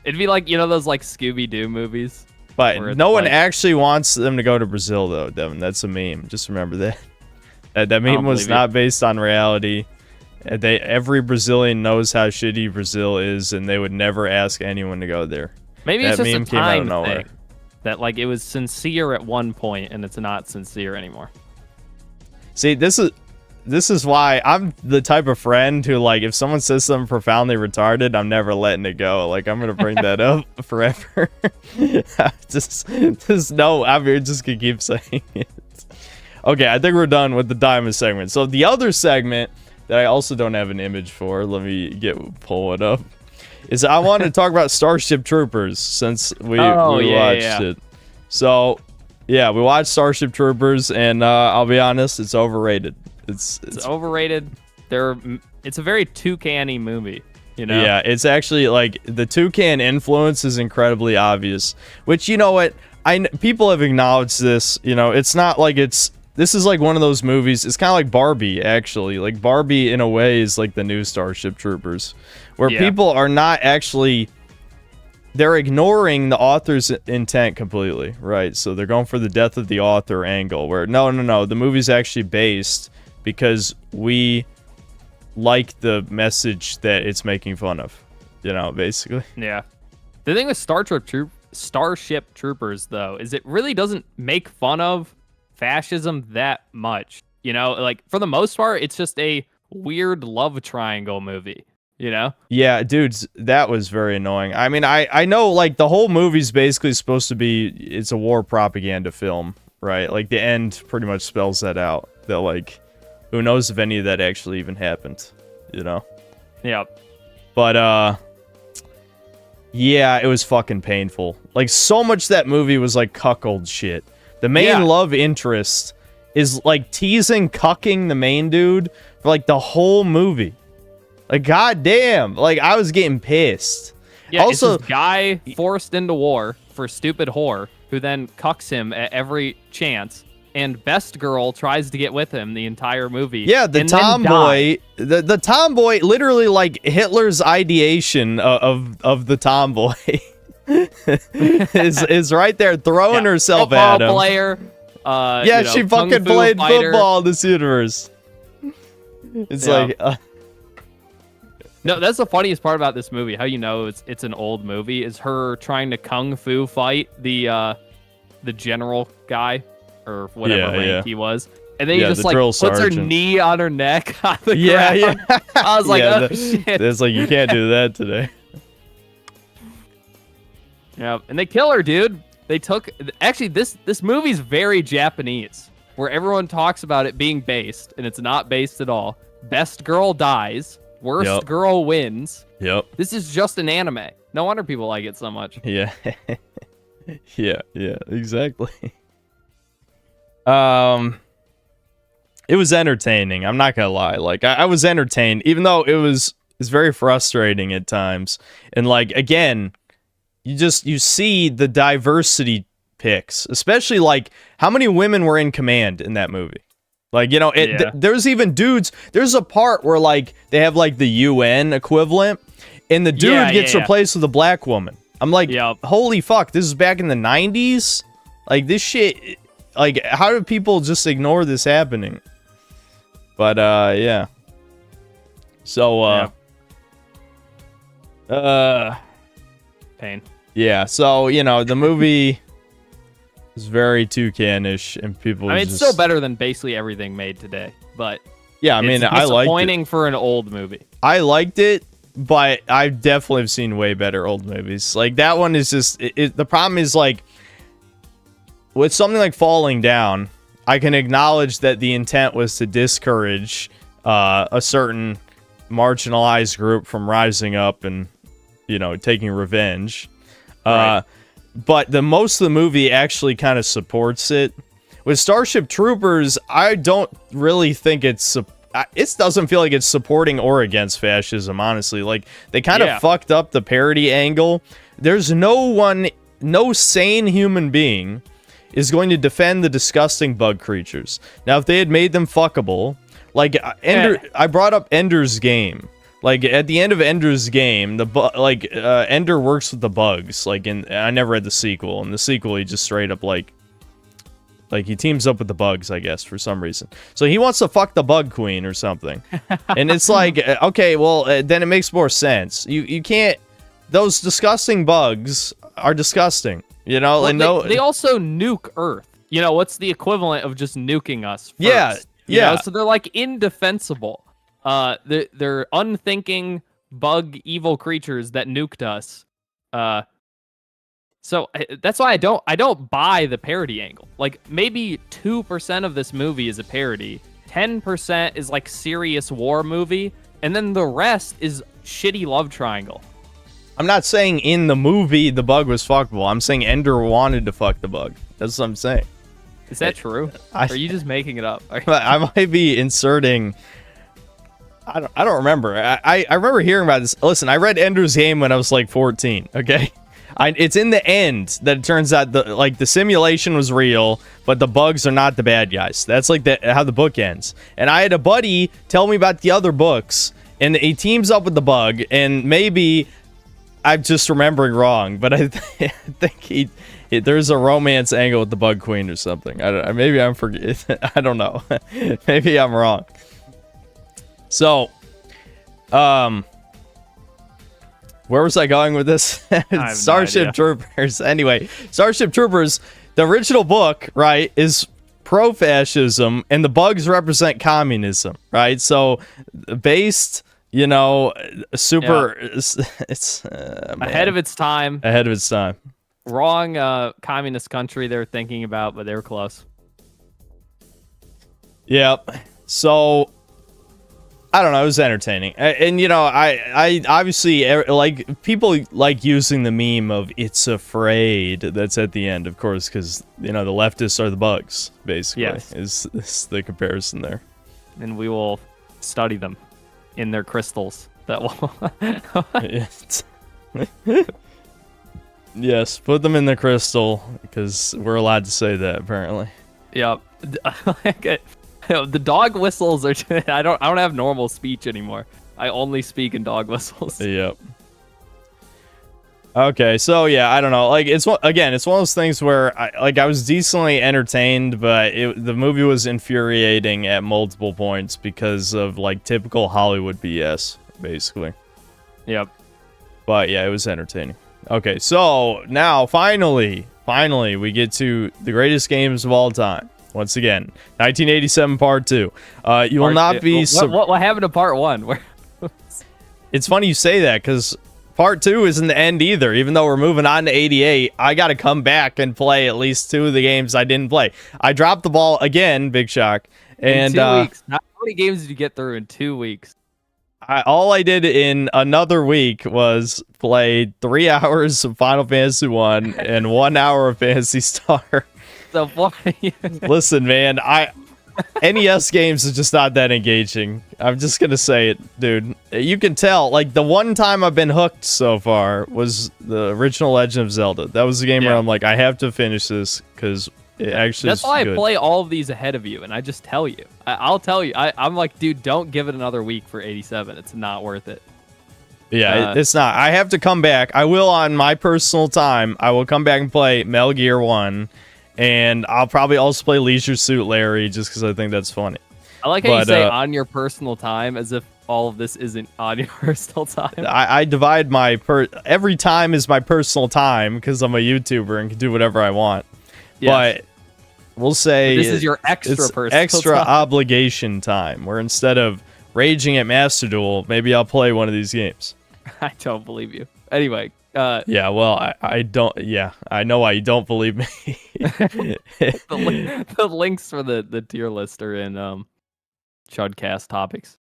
It'd be like, those like Scooby-Doo movies. But no one actually wants them to go to Brazil, though, Devin. That's a meme. Just remember that. That meme was not based on reality. Every Brazilian knows how shitty Brazil is, and they would never ask anyone to go there. Maybe it's that just meme a came out of time nowhere. thing. That like it was sincere at one point, and it's not sincere anymore. See, this is why I'm the type of friend who, like, if someone says something profoundly retarded, I'm never letting it go. Like, I'm gonna bring that up forever. just no, I'm just gonna keep saying it. Okay, I think we're done with the Daima segment. So the other segment that I also don't have an image for, let me pull it up, is I wanted to talk about Starship Troopers since we watched it. So, yeah, we watched Starship Troopers, and I'll be honest, it's overrated. It's overrated. It's a very toucan-y movie, Yeah, it's actually like the toucan influence is incredibly obvious. Which, you know what? People have acknowledged this. It's not like this is like one of those movies. It's kind of like Barbie, actually. Like Barbie, in a way, is like the new Starship Troopers, where people are not actually. They're ignoring the author's intent completely, right? So they're going for the death of the author angle, where no, the movie's actually based because we like the message that it's making fun of, basically. Yeah. The thing with Starship Troopers, though, is it really doesn't make fun of fascism that much. Like, for the most part, it's just a weird love triangle movie, Yeah, dudes, that was very annoying. I mean, I know, like, the whole movie's basically supposed to be, it's a war propaganda film, right? Like, the end pretty much spells that out. That, like, who knows if any of that actually even happened, Yeah. But, yeah, it was fucking painful. Like, so much that movie was, like, cuckold shit. The main love interest is, like, teasing, cucking the main dude for, like, the whole movie. Like, goddamn. Like, I was getting pissed. Yeah, also, it's this guy forced into war for stupid whore who then cucks him at every chance. And Best Girl tries to get with him the entire movie. Yeah, the tomboy, the tomboy, literally like Hitler's ideation of the tomboy is right there throwing herself at him. Player. She fucking played football in this universe. It's like. No, that's the funniest part about this movie. How it's an old movie is her trying to kung fu fight the general guy. Or whatever rank he was. And then he just like puts her knee on her neck on the ground. Yeah. I was like, shit. It's like, you can't do that today. Yeah, and they kill her, dude. Actually, this movie's very Japanese, where everyone talks about it being based, and it's not based at all. Best girl dies. Worst girl wins. Yep. This is just an anime. No wonder people like it so much. Yeah. yeah, exactly. It was entertaining. I'm not gonna lie. Like, I was entertained, even though it's very frustrating at times. And like, again, you see the diversity picks, especially like how many women were in command in that movie. Like, there's even dudes. There's a part where like they have like the UN equivalent, and the dude gets replaced with a black woman. I'm like, holy fuck, this is back in the 90s. Like, this shit. Like, how do people just ignore this happening? But, yeah. So, pain. Yeah, so, the movie is very toucan-ish, and people it's still better than basically everything made today, but... Yeah, I mean, I liked it. Disappointing for an old movie. I liked it, but I definitely have seen way better old movies. Like, that one is just... the problem is, like... With something like Falling Down, I can acknowledge that the intent was to discourage a certain marginalized group from rising up and, taking revenge. Right. But most of the movie actually kind of supports it. With Starship Troopers, I don't really think it doesn't feel like it's supporting or against fascism, honestly. Like, they kind of fucked up the parody angle. There's no sane human being is going to defend the disgusting bug creatures. Now, if they had made them fuckable, like I brought up Ender's Game. Like at the end of Ender's Game, Ender works with the bugs. Like I never read the sequel. In the sequel, he just straight up like he teams up with the bugs, I guess, for some reason. So he wants to fuck the bug queen or something. And it's like, okay, well, then it makes more sense. You can't. Those disgusting bugs are disgusting. You know, well, and they also nuke Earth. You know, what's the equivalent of just nuking us first? Yeah. You know? So they're like indefensible. They're unthinking bug evil creatures that nuked us. So that's why I don't buy the parody angle. Like maybe 2% of this movie is a parody, 10% is like serious war movie, and then the rest is shitty love triangle. I'm not saying in the movie the bug was fuckable. I'm saying Ender wanted to fuck the bug. That's what I'm saying. Is that true? Or are you just making it up? I might be inserting. I don't remember. I remember hearing about this. Listen, I read Ender's Game when I was like 14. Okay. It's in the end that it turns out the simulation was real, but the bugs are not the bad guys. That's like how the book ends. And I had a buddy tell me about the other books, and he teams up with the bug, and maybe I'm just remembering wrong, but I think there's a romance angle with the bug queen or something. Maybe I'm I don't know. Maybe I'm wrong. So, where was I going with this? Starship Troopers. Anyway, Starship Troopers, the original book, right, is pro-fascism, and the bugs represent communism, right? So, based, you know, super... Yeah. It's ahead of its time. Ahead of its time. Wrong communist country they were thinking about, but they were close. Yep. So... I don't know. It was entertaining, and you know, I obviously like people like using the meme of "it's afraid" that's at the end, of course, because you know the leftists are the bugs. Basically, yes. is the comparison there. And we will study them in their crystals. That will. Yes, put them in the crystal because we're allowed to say that apparently. Yep. The dog whistles are. I don't have normal speech anymore. I only speak in dog whistles. Yep. Okay, so yeah, I don't know. Like it's one of those things where I was decently entertained, but the movie was infuriating at multiple points because of like typical Hollywood BS, basically. Yep. But yeah, it was entertaining. Okay, so now finally we get to the greatest games of all time. Once again, 1987 Part 2. You will not be... What happened to Part 1? It's funny you say that, because Part 2 isn't the end either. Even though we're moving on to 88, I got to come back and play at least 2 of the games I didn't play. I dropped the ball again, big shock. And, in 2 weeks. How many games did you get through in 2 weeks? All I did in another week was play 3 hours of Final Fantasy 1 and 1 hour of Phantasy Star. So funny. Listen, man, NES games is just not that engaging. I'm just gonna say it, dude. You can tell, like, the one time I've been hooked so far was the original Legend of Zelda. That was the game where I'm like, I have to finish this because it actually That's why I play all of these ahead of you, and I just tell you. I'll tell you. I'm like, dude, don't give it another week for 87. It's not worth it. Yeah, it's not. I have to come back. I will on my personal time. I will come back and play Metal Gear 1. And I'll probably also play Leisure Suit Larry just because I think that's funny. I like how you say on your personal time as if all of this isn't on your personal time. I divide my... every time is my personal time because I'm a YouTuber and can do whatever I want. Yes. But we'll say... But this is your extra personal extra time. Obligation time, where instead of raging at Master Duel, maybe I'll play one of these games. I don't believe you. Anyway... yeah, well, I don't. Yeah, I know why you don't believe me. the links for the tier list are in CHUDCAST topics.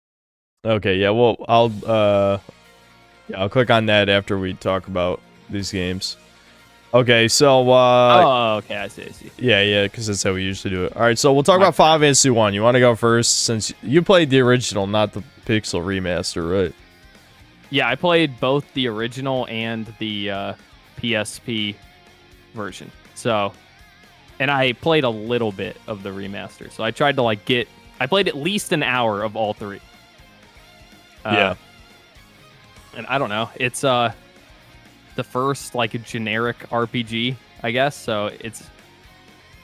Okay, yeah. Well, I'll click on that after we talk about these games. Okay, so okay, I see. Yeah, because that's how we usually do it. All right, so we'll talk about Final Fantasy 1. You want to go first since you played the original, not the Pixel remaster, right? Yeah, I played both the original and the PSP version. So, and I played a little bit of the remaster. So I tried to I played at least an hour of all 3. Yeah. And I don't know. It's the first like generic RPG, I guess. So it's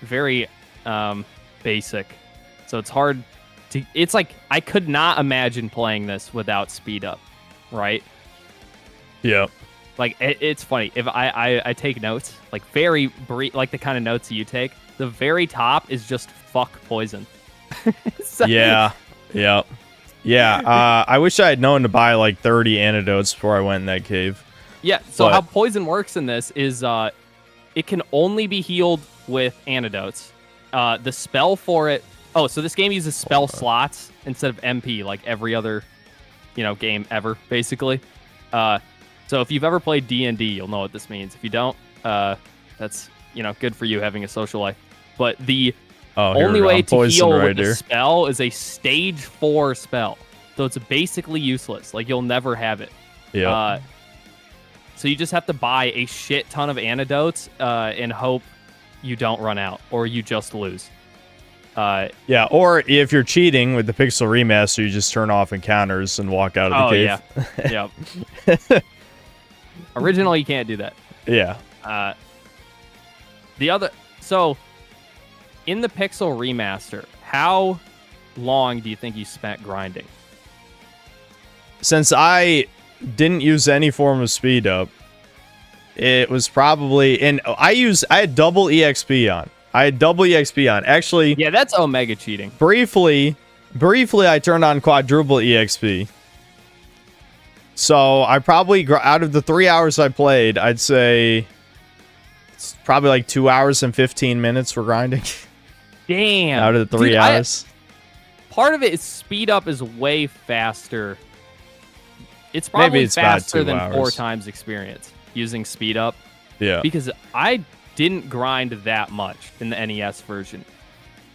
very basic. So it's hard to. It's like I could not imagine playing this without speed up, right? Yeah. Like it's funny if I take notes, like very brief, like the kind of notes you take. The very top is just fuck poison. So, yeah. I wish I had known to buy like 30 antidotes before I went in that cave. Yeah. So how poison works in this is it can only be healed with antidotes. The spell for it. Oh, so this game uses spell slots instead of MP, like every other, game ever, basically. So if you've ever played D&D, you'll know what this means. If you don't, that's good for you having a social life. But the only way to heal with the spell is a stage 4 spell. So it's basically useless. Like you'll never have it. Yeah. So you just have to buy a shit ton of antidotes and hope you don't run out or you just lose. Yeah, or if you're cheating with the Pixel Remaster, you just turn off encounters and walk out of the cave. Yeah. Originally, you can't do that. Yeah. So in the Pixel Remaster, how long do you think you spent grinding? Since I didn't use any form of speed up, it was probably, and I had double EXP on. Actually, yeah, that's Omega cheating. Briefly, I turned on quadruple EXP. So I probably, out of the 3 hours I played, I'd say it's probably like 2 hours and 15 minutes for grinding. Damn. Out of the 3 hours. Part of it is speed up is way faster. It's probably faster than 4 times experience using speed up. Yeah. Because I didn't grind that much in the NES version.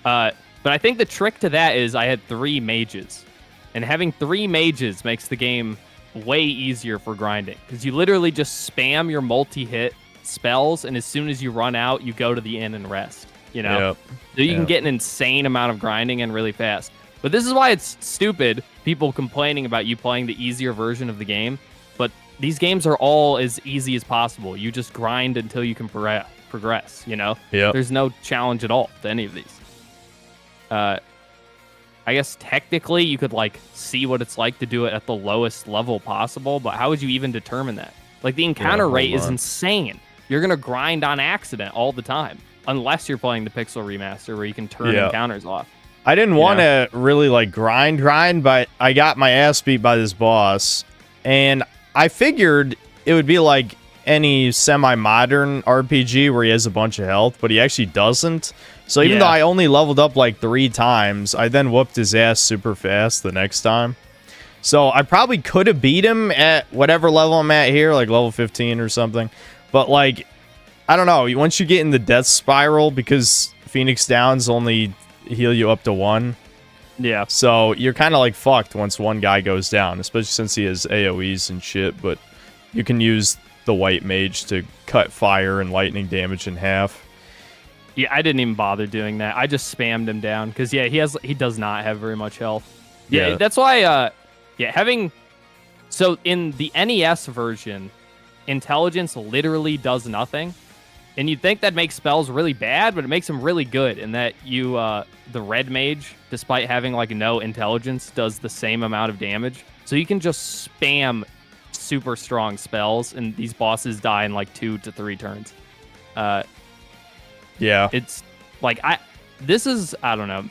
But I think the trick to that is I had 3 mages. And having 3 mages makes the game way easier for grinding. Because you literally just spam your multi-hit spells, and as soon as you run out, you go to the inn and rest. Yep. So you can get an insane amount of grinding in really fast. But this is why it's stupid, people complaining about you playing the easier version of the game. But these games are all as easy as possible. You just grind until you can progress, Yep. There's no challenge at all to any of these. I guess technically you could see what it's like to do it at the lowest level possible, but how would you even determine that? Like the encounter rate is insane. You're going to grind on accident all the time, unless you're playing the Pixel Remaster where you can turn encounters off. I didn't want to really grind, but I got my ass beat by this boss, and I figured it would be like any semi-modern RPG where he has a bunch of health, but he actually doesn't. So even though I only leveled up 3 times, I then whooped his ass super fast the next time. So I probably could have beat him at whatever level I'm at here, like level 15 or something. But I don't know, once you get in the death spiral, because Phoenix Downs only heal you up to 1. Yeah. So you're kind of fucked once one guy goes down, especially since he has AoEs and shit, but you can use the white mage to cut fire and lightning damage in half. Yeah, I didn't even bother doing that. I just spammed him down because he does not have very much health. Yeah, that's why so in the NES version, intelligence literally does nothing. And you'd think that makes spells really bad, but it makes them really good in that you the red mage, despite having no intelligence, does the same amount of damage. So you can just spam super strong spells, and these bosses die in 2 to 3 turns. Yeah. It's I don't know.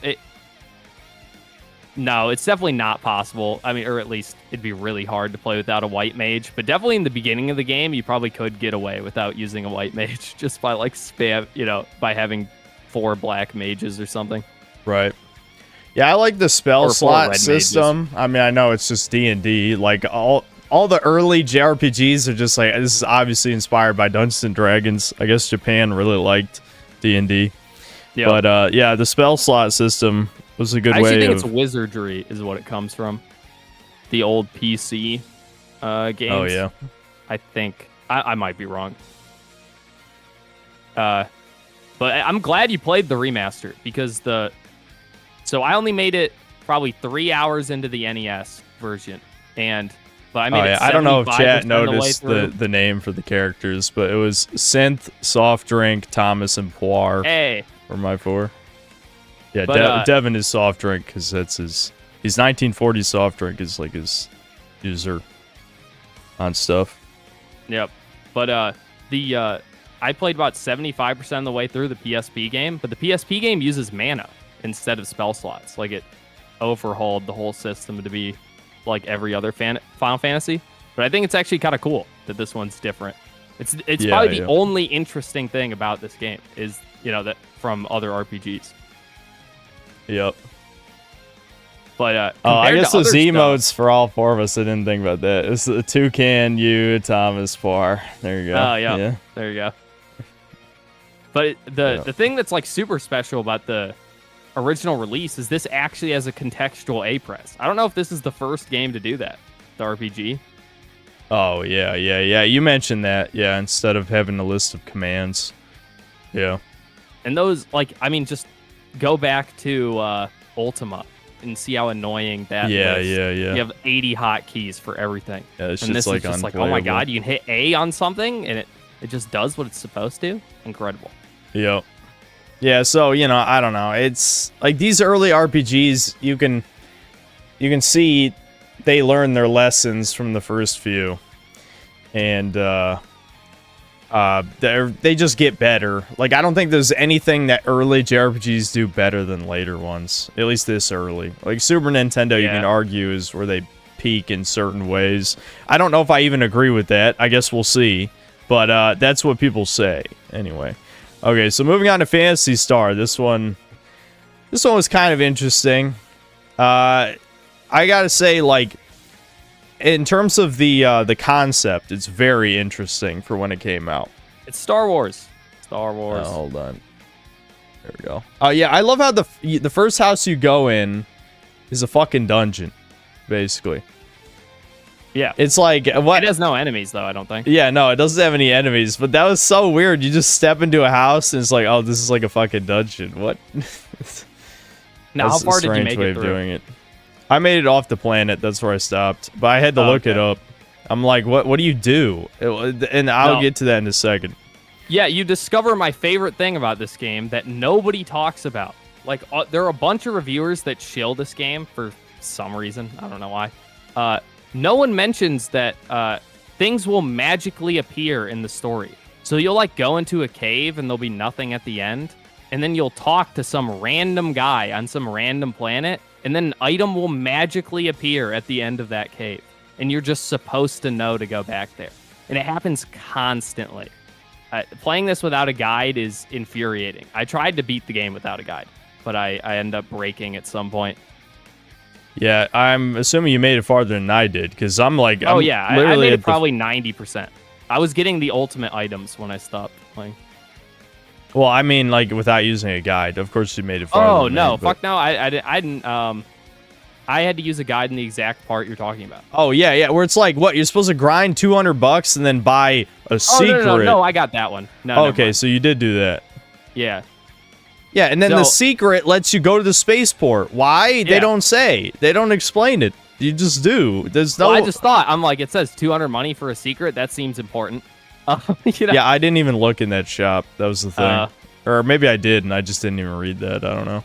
No, it's definitely not possible. I mean, or at least it'd be really hard to play without a white mage. But definitely in the beginning of the game, you probably could get away without using a white mage just by spam, by having 4 black mages or something. Right. Yeah, I like the spell slot system. Mages. I mean, I know it's just D&D. All the early JRPGs are just this is obviously inspired by Dungeons and Dragons. I guess Japan really liked D&D. Yep. But the spell slot system was a good way of... I actually think it's wizardry is what it comes from. The old PC games. Oh, yeah. I think. I might be wrong. But I'm glad you played the remaster because So I only made it probably 3 hours into the NES version. And But I made it I don't know if 75% chat of the way noticed through. the name for the characters, but it was Synth, Soft Drink, Thomas, and Poir. Hey. For my 4. Yeah, But, Devin is Soft Drink because that's his. He's 1940 Soft Drink is like his user on stuff. Yep. But I played about 75% of the way through the PSP game, but the PSP game uses mana instead of spell slots. Like, it overhauled the whole system to be like every other Final Fantasy. But I think it's actually kind of cool that this one's different. It's probably the only interesting thing about this game is, that from other RPGs. Yep. But I guess those emotes emotes for all 4 of us. I didn't think about that. It's the Toucan, you, Thomas, Poir. There you go. Oh, yeah. There you go. But the thing that's like super special about the original release is this actually has a contextual A-press. I don't know if this is the first game to do that, the RPG. Oh, yeah. You mentioned that. Yeah, instead of having a list of commands. Yeah. And those, just go back to Ultima and see how annoying that was. Yeah. You have 80 hotkeys for everything. Yeah, it's and just this like is just like, oh my god, you can hit A on something and it just does what it's supposed to. Incredible. Yep. Yeah, so, I don't know. It's like these early RPGs, you can see they learn their lessons from the first few. And they just get better. Like, I don't think there's anything that early JRPGs do better than later ones. At least this early. Like, Super Nintendo, you can argue, is where they peak in certain ways. I don't know if I even agree with that. I guess we'll see. But that's what people say. Anyway. Okay, so moving on to Phantasy Star. This one was kind of interesting. I gotta say, like, in terms of the concept, it's very interesting for when it came out. It's Star Wars. Star Wars. Oh, hold on. There we go. Oh yeah, I love how the first house you go in is a fucking dungeon, basically. Yeah. It's like what? It has no enemies though, I don't think. Yeah, no, it doesn't have any enemies. But that was so weird. You just step into a house and it's like, oh, this is like a fucking dungeon. What? Now, how far did you make way it of through? doing it. I made it off the planet. That's where I stopped. But I had to look it up. I'm like, what do you do? And I'll get to that in a second. Yeah, you discover my favorite thing about this game that nobody talks about. Like, there are a bunch of reviewers that shill this game for some reason. I don't know why. No one mentions that things will magically appear in the story. So you'll, like, go into a cave and there'll be nothing at the end. And then you'll talk to some random guy on some random planet. And then an item will magically appear at the end of that cave. And you're just supposed to know to go back there. And it happens constantly. Playing this without a guide is infuriating. I tried to beat the game without a guide, but I end up breaking at some point. Yeah, I'm assuming you made it farther than I did, because I'm like, I made it probably 90%. I was getting the ultimate items when I stopped playing. Well, I mean, like, without using a guide. Of course you made it farther Oh, than no. me, Fuck no. I didn't. I had to use a guide in the exact part you're talking about. Oh, yeah, where it's like, what, you're supposed to grind $200 and then buy a secret. No, I got that one. No, okay, so you did do that. Yeah. Yeah, and then the secret lets you go to the spaceport. Why? Yeah. They don't say. They don't explain it. You just do. There's no... Well, I just thought, I'm like, it says 200 money for a secret. That seems important. Yeah, I didn't even look in that shop. That was the thing. Or maybe I did, and I just didn't even read that. I don't know.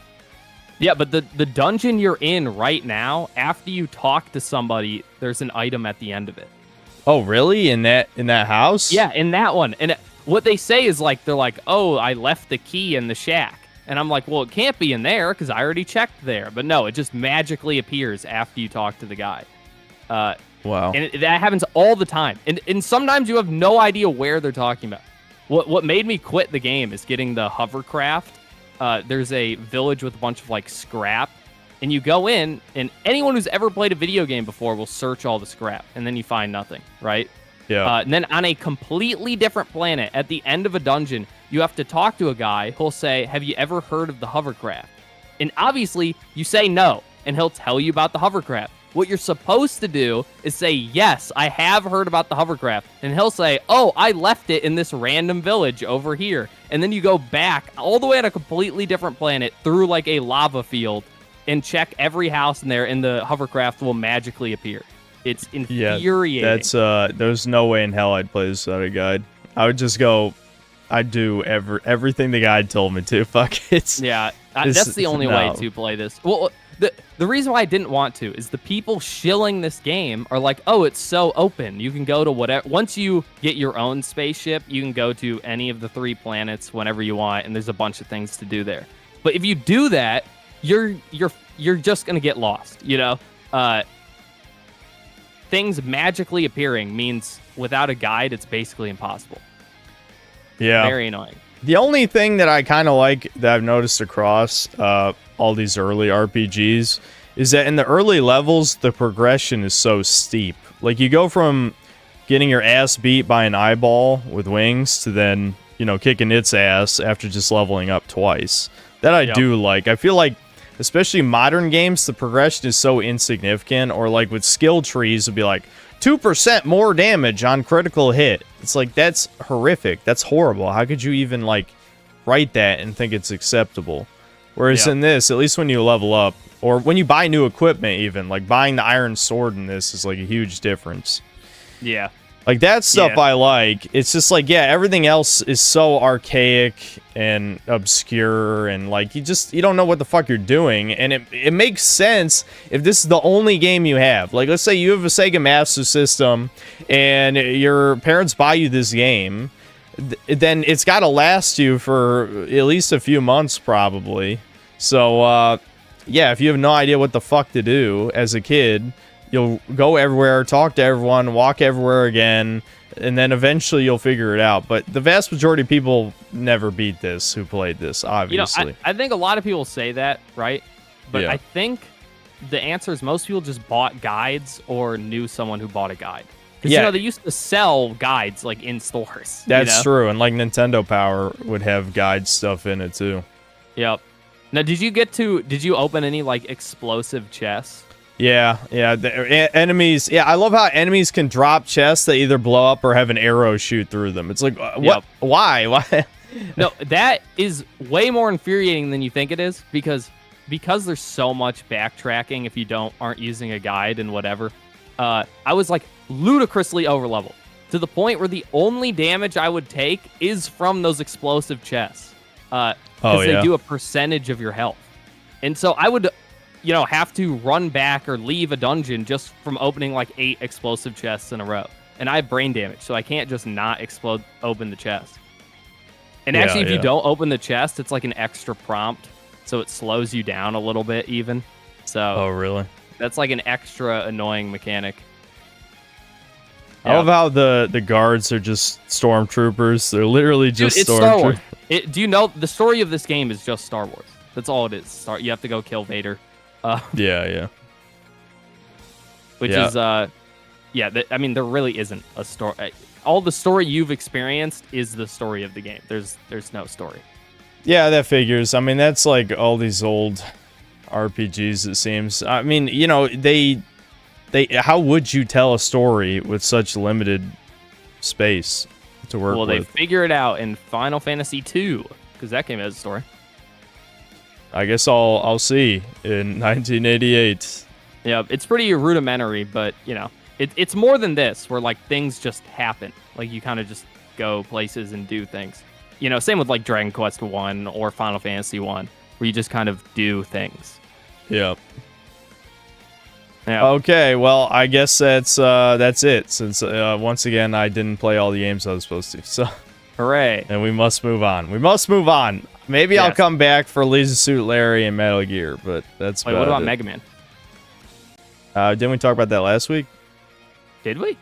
Yeah, but the dungeon you're in right now, after you talk to somebody, there's an item at the end of it. Oh, really? In that house? Yeah, in that one. And what they say is like, they're like, oh, I left the key in the shack. And I'm like, well, it can't be in there because I already checked there. But no, it just magically appears after you talk to the guy. Wow. And that happens all the time. And sometimes you have no idea where they're talking about. What made me quit the game is getting the hovercraft. There's a village with a bunch of, like, scrap. And you go in, and anyone who's ever played a video game before will search all the scrap. And then you find nothing, right? Yeah. And then on a completely different planet, at the end of a dungeon, you have to talk to a guy who'll say, have you ever heard of the hovercraft? And obviously, you say no, and he'll tell you about the hovercraft. What you're supposed to do is say, yes, I have heard about the hovercraft. And he'll say, oh, I left it in this random village over here. And then you go back all the way on a completely different planet through like a lava field and check every house in there, and the hovercraft will magically appear. It's Yeah, infuriating. that's there's no way in hell I'd play this without a guide. I would just go. I'd do everything the guide told me to. Fuck it. Yeah, that's the only way to play this. Well, the reason why I didn't want to is the people shilling this game are like, oh, it's so open. You can go to whatever. Once you get your own spaceship, you can go to any of the 3 planets whenever you want, and there's a bunch of things to do there. But if you do that, you're just gonna get lost. You know, things magically appearing means without a guide, it's basically impossible. Yeah. Very annoying. The only thing that I kind of like that I've noticed across all these early RPGs is that in the early levels, the progression is so steep. Like, you go from getting your ass beat by an eyeball with wings to then, you know, kicking its ass after just leveling up twice. That I do like. I feel like, especially modern games, the progression is so insignificant. Or like with skill trees, it'd be like 2% more damage on critical hit. It's like, that's horrific. That's horrible. How could you even like write that and think it's acceptable? Whereas in this, at least when you level up, or when you buy new equipment even, like buying the iron sword in this is like a huge difference. Yeah. Like, that stuff I like. It's just like, yeah, everything else is so archaic and obscure, and like, you don't know what the fuck you're doing, and it makes sense if this is the only game you have. Like, let's say you have a Sega Master System, and your parents buy you this game, then it's got to last you for at least a few months, probably. So, yeah, if you have no idea what the fuck to do as a kid, you'll go everywhere, talk to everyone, walk everywhere again, and then eventually you'll figure it out. But the vast majority of people never beat this who played this, obviously. You know, I think a lot of people say that, right? But I think the answer is most people just bought guides or knew someone who bought a guide. Because, you know, they used to sell guides, like, in stores. That's true, and, like, Nintendo Power would have guide stuff in it, too. Yep. Now, did you open any, like, explosive chests? Yeah, the enemies. Yeah, I love how enemies can drop chests that either blow up or have an arrow shoot through them. It's like, what? Yep. Why? No, that is way more infuriating than you think it is, because there's so much backtracking if you aren't using a guide and whatever. I was like ludicrously overleveled to the point where the only damage I would take is from those explosive chests, because they do a percentage of your health, and so I would, you know, have to run back or leave a dungeon just from opening like 8 explosive chests in a row. And I have brain damage, so I can't just not open the chest. And actually, if you don't open the chest, it's like an extra prompt, so it slows you down a little bit even. So, oh, really? That's like an extra annoying mechanic. I love how the guards are just stormtroopers. They're literally just stormtroopers. Do you know the story of this game is just Star Wars? That's all it is. You have to go kill Vader. Which is, I mean, there really isn't a story. All the story you've experienced is the story of the game. There's no story. Yeah, that figures. I mean, that's like all these old RPGs, it seems. I mean, you know, they how would you tell a story with such limited space to work with? Well, they figure it out in Final Fantasy II, because that game has a story. I guess I'll see in 1988. Yeah, it's pretty rudimentary, but, you know, it's more than this, where, like, things just happen. Like, you kind of just go places and do things. You know, same with, like, Dragon Quest 1 or Final Fantasy 1, where you just kind of do things. Yep. Yeah. Okay, well, I guess that's it, since, once again, I didn't play all the games I was supposed to, so... Hooray. And we must move on. Maybe I'll come back for Leisure Suit Larry and Metal Gear, but that's Wait, what about Mega Man? Didn't we talk about that last week? Did we?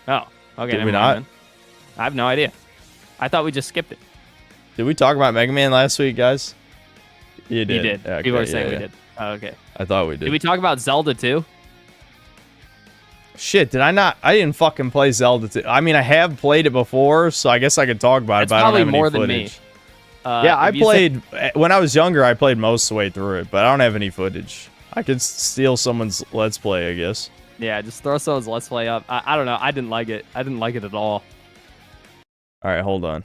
Oh, okay. Did we not? Then. I have no idea. I thought we just skipped it. Did we talk about Mega Man last week, guys? You did. You did. Okay, People are saying we did. Oh, okay. I thought we did. Did we talk about Zelda too? Shit, did I not? I didn't fucking play Zelda 2. I mean, I have played it before, so I guess I could talk about it, but I don't have any footage. Probably more than me. Yeah, I played... When I was younger, I played most of the way through it, but I don't have any footage. I could steal someone's Let's Play, I guess. Yeah, just throw someone's Let's Play up. I don't know. I didn't like it. I didn't like it at all. Alright, hold on.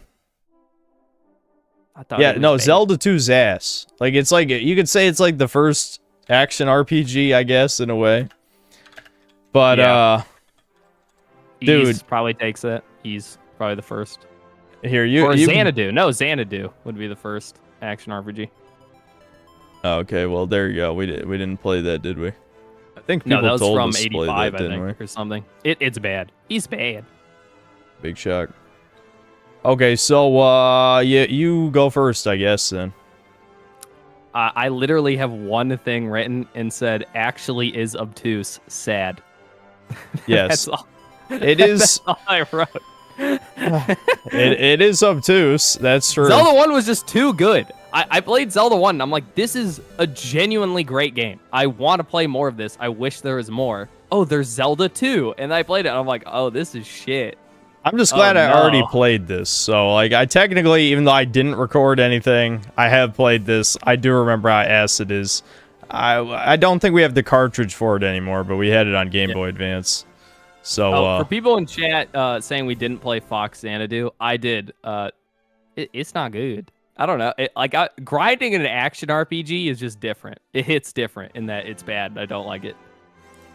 I thought no, Zelda 2's ass. Like, it's like... You could say it's like the first action RPG, I guess, in a way. But dude, Ys probably takes it. He's probably the first. Here Or Xanadu. No, Xanadu would be the first action RPG. Okay, well there you go. We didn't play that, did we? I think people No, that was told from us to play 85, that, I didn't think, we? or something. It's bad. He's bad. Big shock. Okay, so you go first, I guess then. I literally have one thing written and said, "Actually is obtuse, sad." Yes. That's all. It is. That's all I wrote. it is obtuse. That's true. Zelda 1 was just too good. I played Zelda 1 and I'm like, this is a genuinely great game. I want to play more of this. I wish there was more. Oh, there's Zelda 2. And I played it and I'm like, oh, this is shit. I'm just glad I no. already played this. So, like, I technically, even though I didn't record anything, I have played this. I do remember how ass it is. I don't think we have the cartridge for it anymore, but we had it on Game Boy Advance. So, for people in chat saying we didn't play Fox Xanadu, I did. It's not good. I don't know. Grinding in an action RPG is just different. It hits different in that it's bad. I don't like it.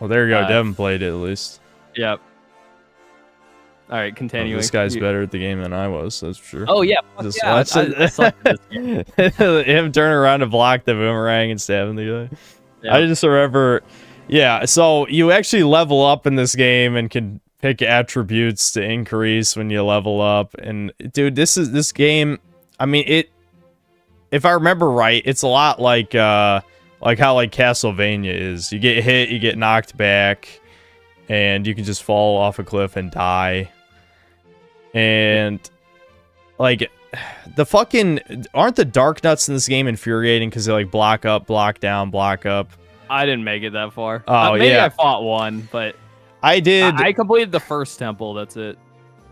well, there you go. Devin played it at least. Yep. All right, continuing. This guy's better at the game than I was. That's for sure. Oh yeah, Just yeah. watch I suck at this game. him turn around to block the boomerang and stabbing the guy. Yeah. I just remember, yeah. So you actually level up in this game and can pick attributes to increase when you level up. And dude, this game. I mean, if I remember right, it's a lot like how like Castlevania is. You get hit, you get knocked back, and you can just fall off a cliff and die. And like the fucking aren't the dark nuts in this game infuriating because they like block up, block down, block up. I didn't make it that far. Oh, maybe yeah. I fought one, but I did. I completed the first temple. That's it.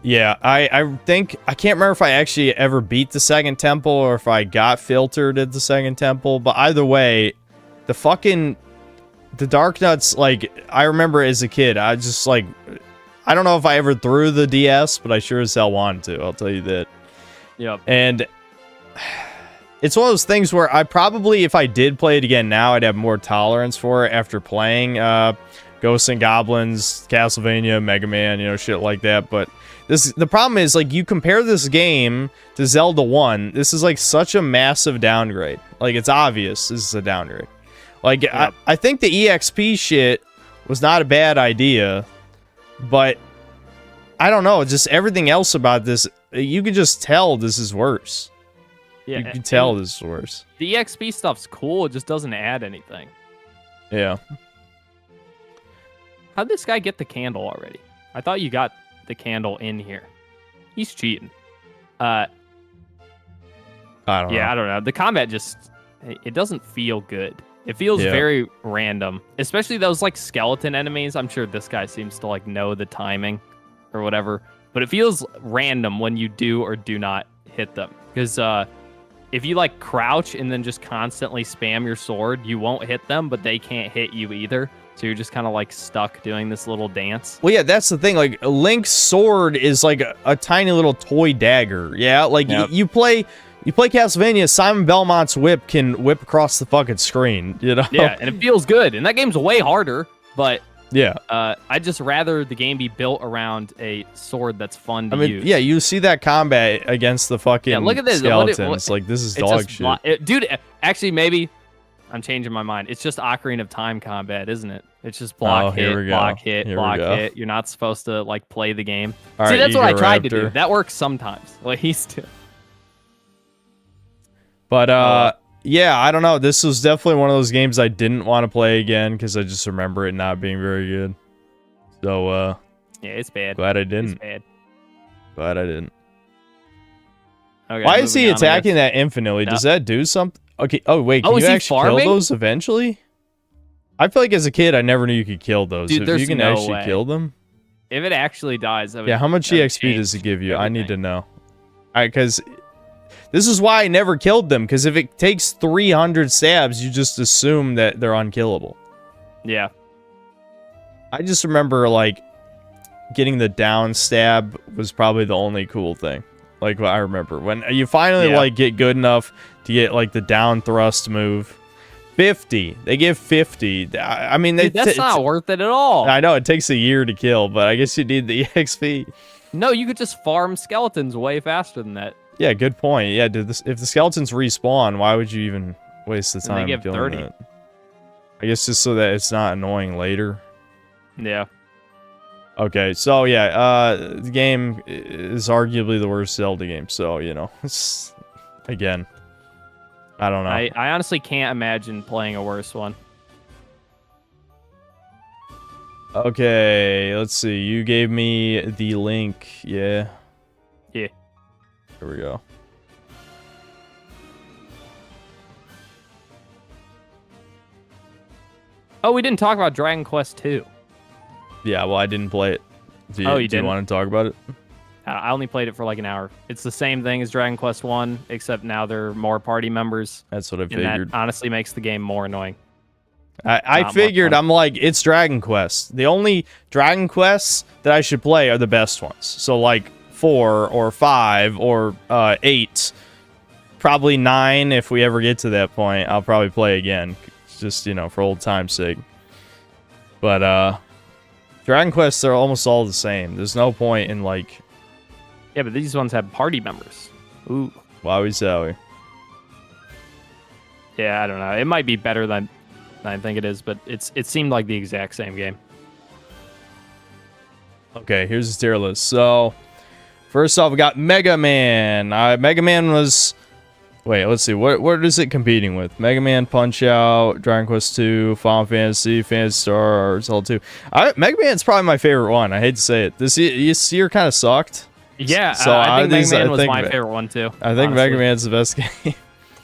Yeah, I think I can't remember if I actually ever beat the second temple or if I got filtered at the second temple. But either way, the dark nuts, like I remember as a kid, I just like I don't know if I ever threw the DS, but I sure as hell wanted to. I'll tell you that. Yep. And it's one of those things where I probably, if I did play it again now, I'd have more tolerance for it after playing Ghosts and Goblins, Castlevania, Mega Man, shit like that. But the problem is, like, you compare this game to Zelda 1, this is like such a massive downgrade. Like, it's obvious this is a downgrade. Like, yep. I think the EXP shit was not a bad idea, but I don't know, just everything else about this, you can just tell this is worse. Yeah, you can tell this is worse. The EXP stuff's cool, it just doesn't add anything. Yeah. How'd this guy get the candle already? I thought you got the candle in here. He's cheating. I don't know. I don't know. The combat it doesn't feel good. It feels very random, especially those like skeleton enemies. I'm sure this guy seems to like know the timing or whatever, but it feels random when you do or do not hit them. Because if you like crouch and then just constantly spam your sword, you won't hit them, but they can't hit you either. So you're just kind of like stuck doing this little dance. Well, yeah, that's the thing. Like Link's sword is like a tiny little toy dagger. Yeah, like you play Castlevania, Simon Belmont's whip can whip across the fucking screen. Yeah, and it feels good. And that game's way harder, but yeah, I'd just rather the game be built around a sword that's fun to use. Yeah, you see that combat against the fucking look at this. skeletons. Like, this is dog shit. Dude, actually, maybe I'm changing my mind. It's just Ocarina of Time combat, isn't it? It's just block, hit, block, hit, block, hit. You're not supposed to, like, play the game. All See, right, that's what I tried to Raptor. do. That works sometimes. Like, he's still... But, yeah, I don't know. This was definitely one of those games I didn't want to play again because I just remember it not being very good. So, yeah, it's bad. glad I didn't. It's bad. Glad I didn't. Okay, why is he moving on, I attacking guess. that infinitely? No. Does that do something? Okay. Oh, wait. Can is you he actually farming? kill those eventually? I feel like as a kid, I never knew you could kill those. Dude, If there's you can no actually way. kill them? If it actually dies, that would, Yeah, how much that would EXP does it change give you? I need to everything. know. All right, because this is why I never killed them, because if it takes 300 stabs, you just assume that they're unkillable. Yeah. I just remember, like, getting the down stab was probably the only cool thing. Like, what I remember. When you finally, like, get good enough to get, like, the down thrust move, 50. They give 50. I mean, Dude, that's not worth it at all. I know it takes a year to kill, but I guess you need the EXP. No, you could just farm skeletons way faster than that. Yeah, good point. Yeah, dude, if the skeletons respawn, why would you even waste the time give killing 30. that? I guess just so that it's not annoying later. Yeah. Okay, so yeah, the game is arguably the worst Zelda game. So, you know, again, I don't know. I honestly can't imagine playing a worse one. Okay, let's see. You gave me the link. Yeah. Yeah. Here we go. Oh, we didn't talk about Dragon Quest 2. Yeah, well, I didn't play it. Do you, Oh, you do you didn't? want to talk about it? I only played it for like an hour. It's the same thing as Dragon Quest 1, except now there are more party members. That's what I And figured. that honestly makes the game more annoying. I figured, I'm like, it's Dragon Quest. The only Dragon Quests that I should play are the best ones. So, like, 4 or 5 or 8. Probably 9 if we ever get to that point. I'll probably play again. Just, you know, for old time's sake. But, Dragon Quests are almost all the same. There's no point in, like... Yeah, but these ones have party members. Ooh. Wowie zowie. Yeah, I don't know. It might be better than I think it is, but it seemed like the exact same game. Okay, here's the tier list. So, first off, we got Mega Man. Mega Man was... Wait, let's see. What is it competing with? Mega Man, Punch-Out, Dragon Quest 2, Final Fantasy, Phantasy Star, or Zelda 2. Mega Man's probably my favorite one. I hate to say it. This year kind of sucked. Yeah, So I think Mega Man was my favorite one, too. I think Mega Man's the best game.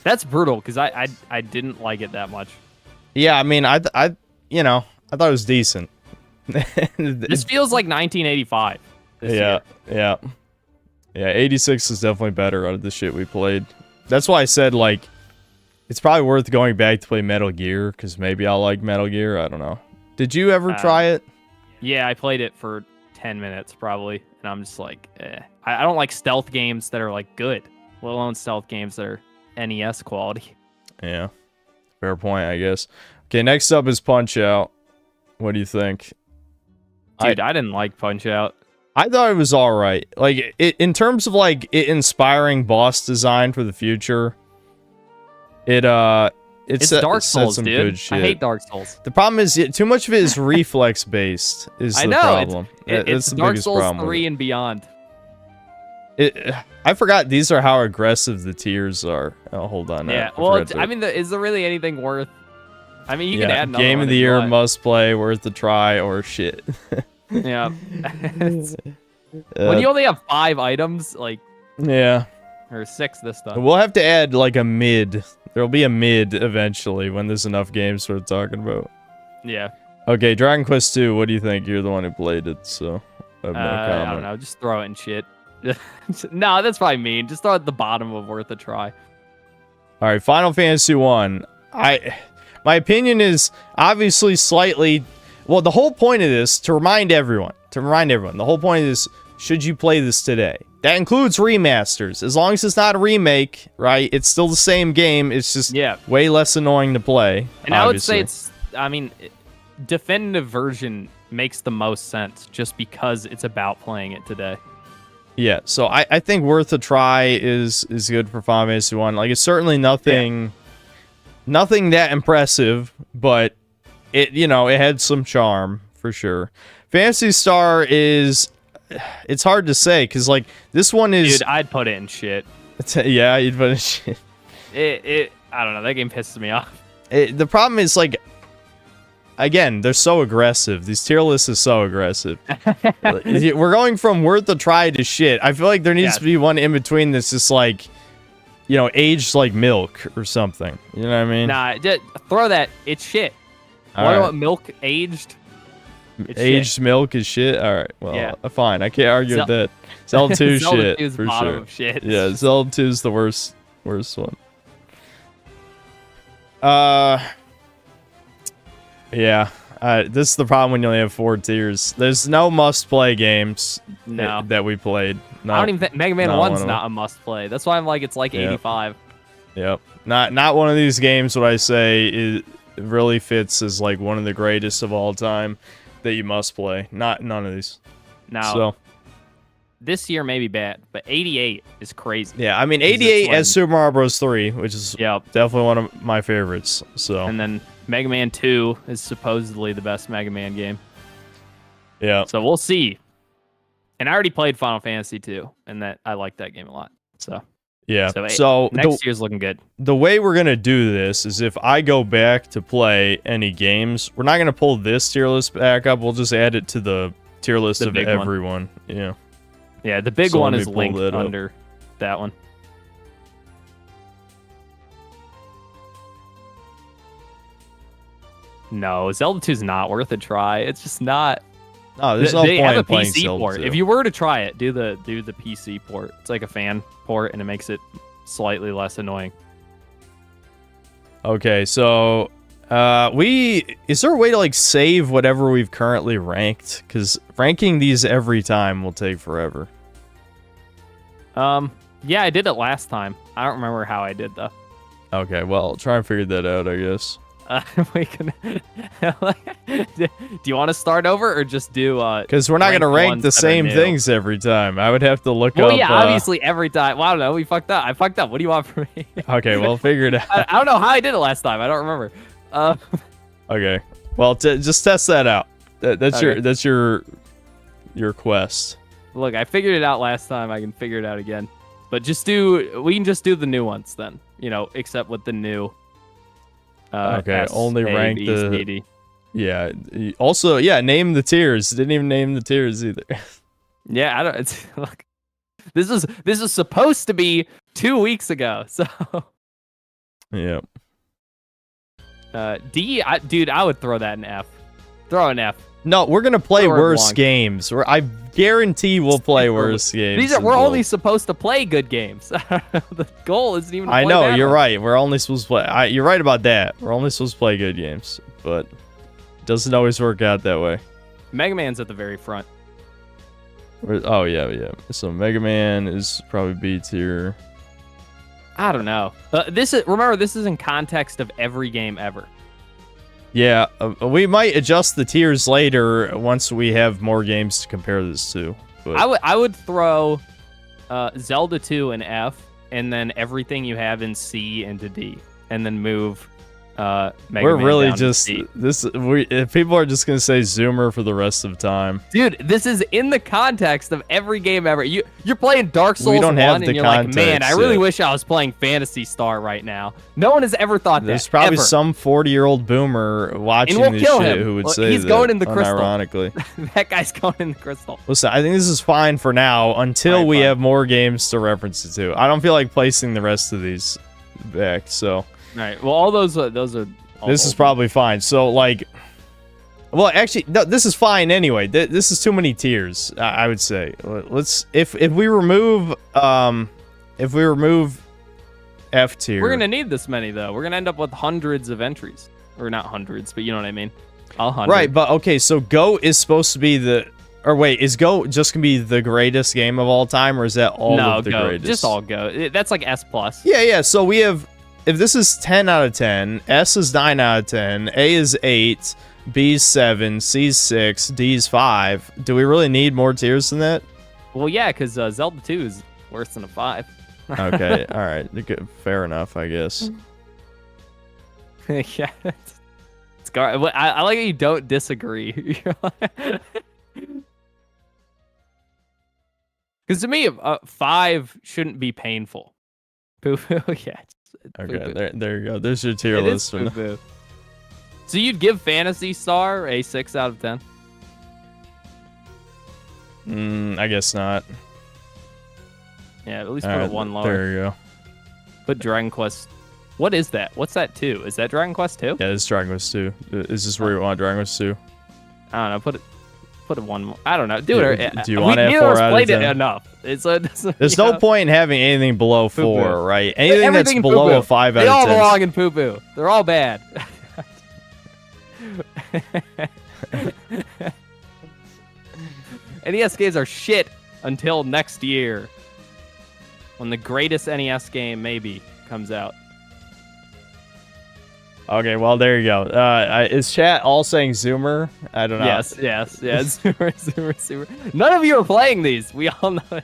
That's brutal, because I didn't like it that much. Yeah, I mean, I thought it was decent. This feels like 1985. Yeah. 86 is definitely better out of the shit we played. That's why I said, like, it's probably worth going back to play Metal Gear, because maybe I'll like Metal Gear. I don't know. Did you ever try it? Yeah, I played it for 10 minutes, probably, and I'm just like, eh. I don't like stealth games that are, like, good, let alone stealth games that are NES quality. Yeah. Fair point, I guess. Okay, next up is Punch-Out. What do you think? Dude, I didn't like Punch-Out. I thought it was alright. Like, in terms of, like, it inspiring boss design for the future, it's Dark Souls, some dude. good shit. I hate Dark Souls. The problem is, too much of it is reflex-based, is the problem. It's the Dark biggest Souls problem 3 and beyond. I forgot these are how aggressive the tiers are. Oh, hold on. Yeah, well, I mean, is there really anything worth... I mean, you can add another Game one of the if you year, want. must play, worth the try, or shit. Yeah. When you only have 5 items, like... Yeah. Or 6 this time. We'll have to add, like, a mid. There'll be a mid eventually when there's enough games we're talking about. Yeah. Okay, Dragon Quest 2, what do you think? You're the one who played it, so I have no comment. I don't know, just throw it in shit. No, that's probably mean. Just throw it at the bottom of worth a try. Alright, Final Fantasy 1. My opinion is obviously slightly... Well, the whole point of this, to remind everyone, the whole point of this, should you play this today? That includes remasters. As long as it's not a remake, right? It's still the same game. It's just way less annoying to play. And obviously. I would say definitive version makes the most sense just because it's about playing it today. Yeah, so I think worth a try is good for Final Fantasy 1. Like, it's certainly nothing that impressive, but it had some charm for sure. Phantasy Star it's hard to say because, like, this one is... Dude, I'd put it in shit. Yeah, you'd put it in shit. I don't know, that game pisses me off. The problem is, like, again, they're so aggressive. These tier lists is so aggressive. We're going from worth a try to shit. I feel like there needs to be one in between that's just like, aged like milk or something. You know what I mean? Nah, throw that. It's shit. What about milk aged? It's aged shit. Milk is shit? Alright, well, fine. I can't argue with that. Zelda 2 is shit, 2's for bottom sure. Of shit. Yeah, Zelda 2 is the worst one. Yeah, this is the problem when you only have 4 tiers. There's no must-play games that we played. I don't even think Mega Man 1's not a must-play. That's why I'm like, it's like 85. Yep. Not one of these games. What I say it really fits as like one of the greatest of all time that you must play. None of these. Now, so this year may be bad, but 88 is crazy. yeah, I mean 88 as Super Mario Bros. 3, which is definitely one of my favorites. So and then Mega Man 2 is supposedly the best Mega Man game. Yeah. So we'll see. And I already played Final Fantasy 2, and that I like that game a lot. So yeah. So next year's looking good. The way we're gonna do this is if I go back to play any games, we're not gonna pull this tier list back up. We'll just add it to the tier list of everyone. Yeah. Yeah, the big one is linked under that one. No, Zelda 2 is not worth a try. It's just not. No, there's no point have a playing PC Zelda port. 2. If you were to try it, do the PC port. It's like a fan port, and it makes it slightly less annoying. Okay, so is there a way to like save whatever we've currently ranked? Because ranking these every time will take forever. Yeah, I did it last time. I don't remember how I did though. Okay, well, try and figure that out, I guess. We can. Do you want to start over or just do? Because we're not gonna rank the same things every time. I would have to look up. Well, yeah, obviously every time. Well, I don't know. We fucked up. I fucked up. What do you want from me? Okay, well, figure it out. I don't know how I did it last time. I don't remember. Okay, well, just test that out. That's okay. your quest. Look, I figured it out last time. I can figure it out again. But we can just do the new ones then. You know, except with the new. Okay, S, only A, rank B, the. C, D. Yeah. Also, yeah, name the tiers. Didn't even name the tiers either. Yeah, I don't. It's look. This is supposed to be 2 weeks ago. So. Yeah. D, dude, I would throw that in F. Throw an F. No, we're gonna play worse games. I guarantee we'll play worse games. We're only supposed to play good games. The goal isn't even. To I play know bad you're ones. right. We're only supposed to play. You're right about that. We're only supposed to play good games, but it doesn't always work out that way. Mega Man's at the very front. Oh yeah. So Mega Man is probably B tier. I don't know. Remember, this is in context of every game ever. Yeah, we might adjust the tiers later once we have more games to compare this to. But I would throw Zelda 2 in F, and then everything you have in C into D, and then move Mega we're Man really down just to this. People are just gonna say Zoomer for the rest of time. Dude, this is in the context of every game ever. You're playing Dark Souls 1, and you're like, man, I really wish I was playing Phantasy Star right now. No one has ever thought that. There's probably ever. some 40-year-old boomer watching this shit who would say he's that. Going in the crystal. Ironically, that guy's going in the crystal. Listen, I think this is fine for now until we have more games to reference it to. I don't feel like placing the rest of these back. So, all right. Well, all those are. This is probably fine. So, like, well, actually, no, this is fine anyway. This is too many tiers, I would say. Let's if we remove F tier, we're gonna need this many though. We're gonna end up with hundreds of entries, or not hundreds, but you know what I mean. 100. Right, but okay. So Go is supposed to be is Go just gonna be the greatest game of all time, or is that all of the greatest? Just all Go. That's like S plus. Yeah. So we have. If this is 10 out of 10, S is 9 out of 10, A is 8, B is 7, C is 6, D is 5. Do we really need more tiers than that? Well, yeah, because Zelda 2 is worse than a 5. Okay, all right. Fair enough, I guess. Yeah. I like how you don't disagree. Because to me, 5 shouldn't be painful. Poo-poo, yeah. Okay, there you go. There's your tier list. So you'd give Phantasy Star a 6 out of 10? I guess not. Yeah, at least put it one lower. There you go. Put Dragon Quest. What is that? What's that 2? Is that Dragon Quest 2? Yeah, it's Dragon Quest 2. Is this where you want Dragon Quest 2? I don't know. Put it one more. I don't know. Do you want to have 4 out of 10? Played it enough. There's no point in having anything below 4, right? Anything that's below a 5 out of 10. They all belong in poo-poo. They're all bad. NES games are shit until next year, when the greatest NES game maybe comes out. Okay, well, there you go. Is chat all saying Zoomer? I don't know. Yes. Zoomer. None of you are playing these. We all know it.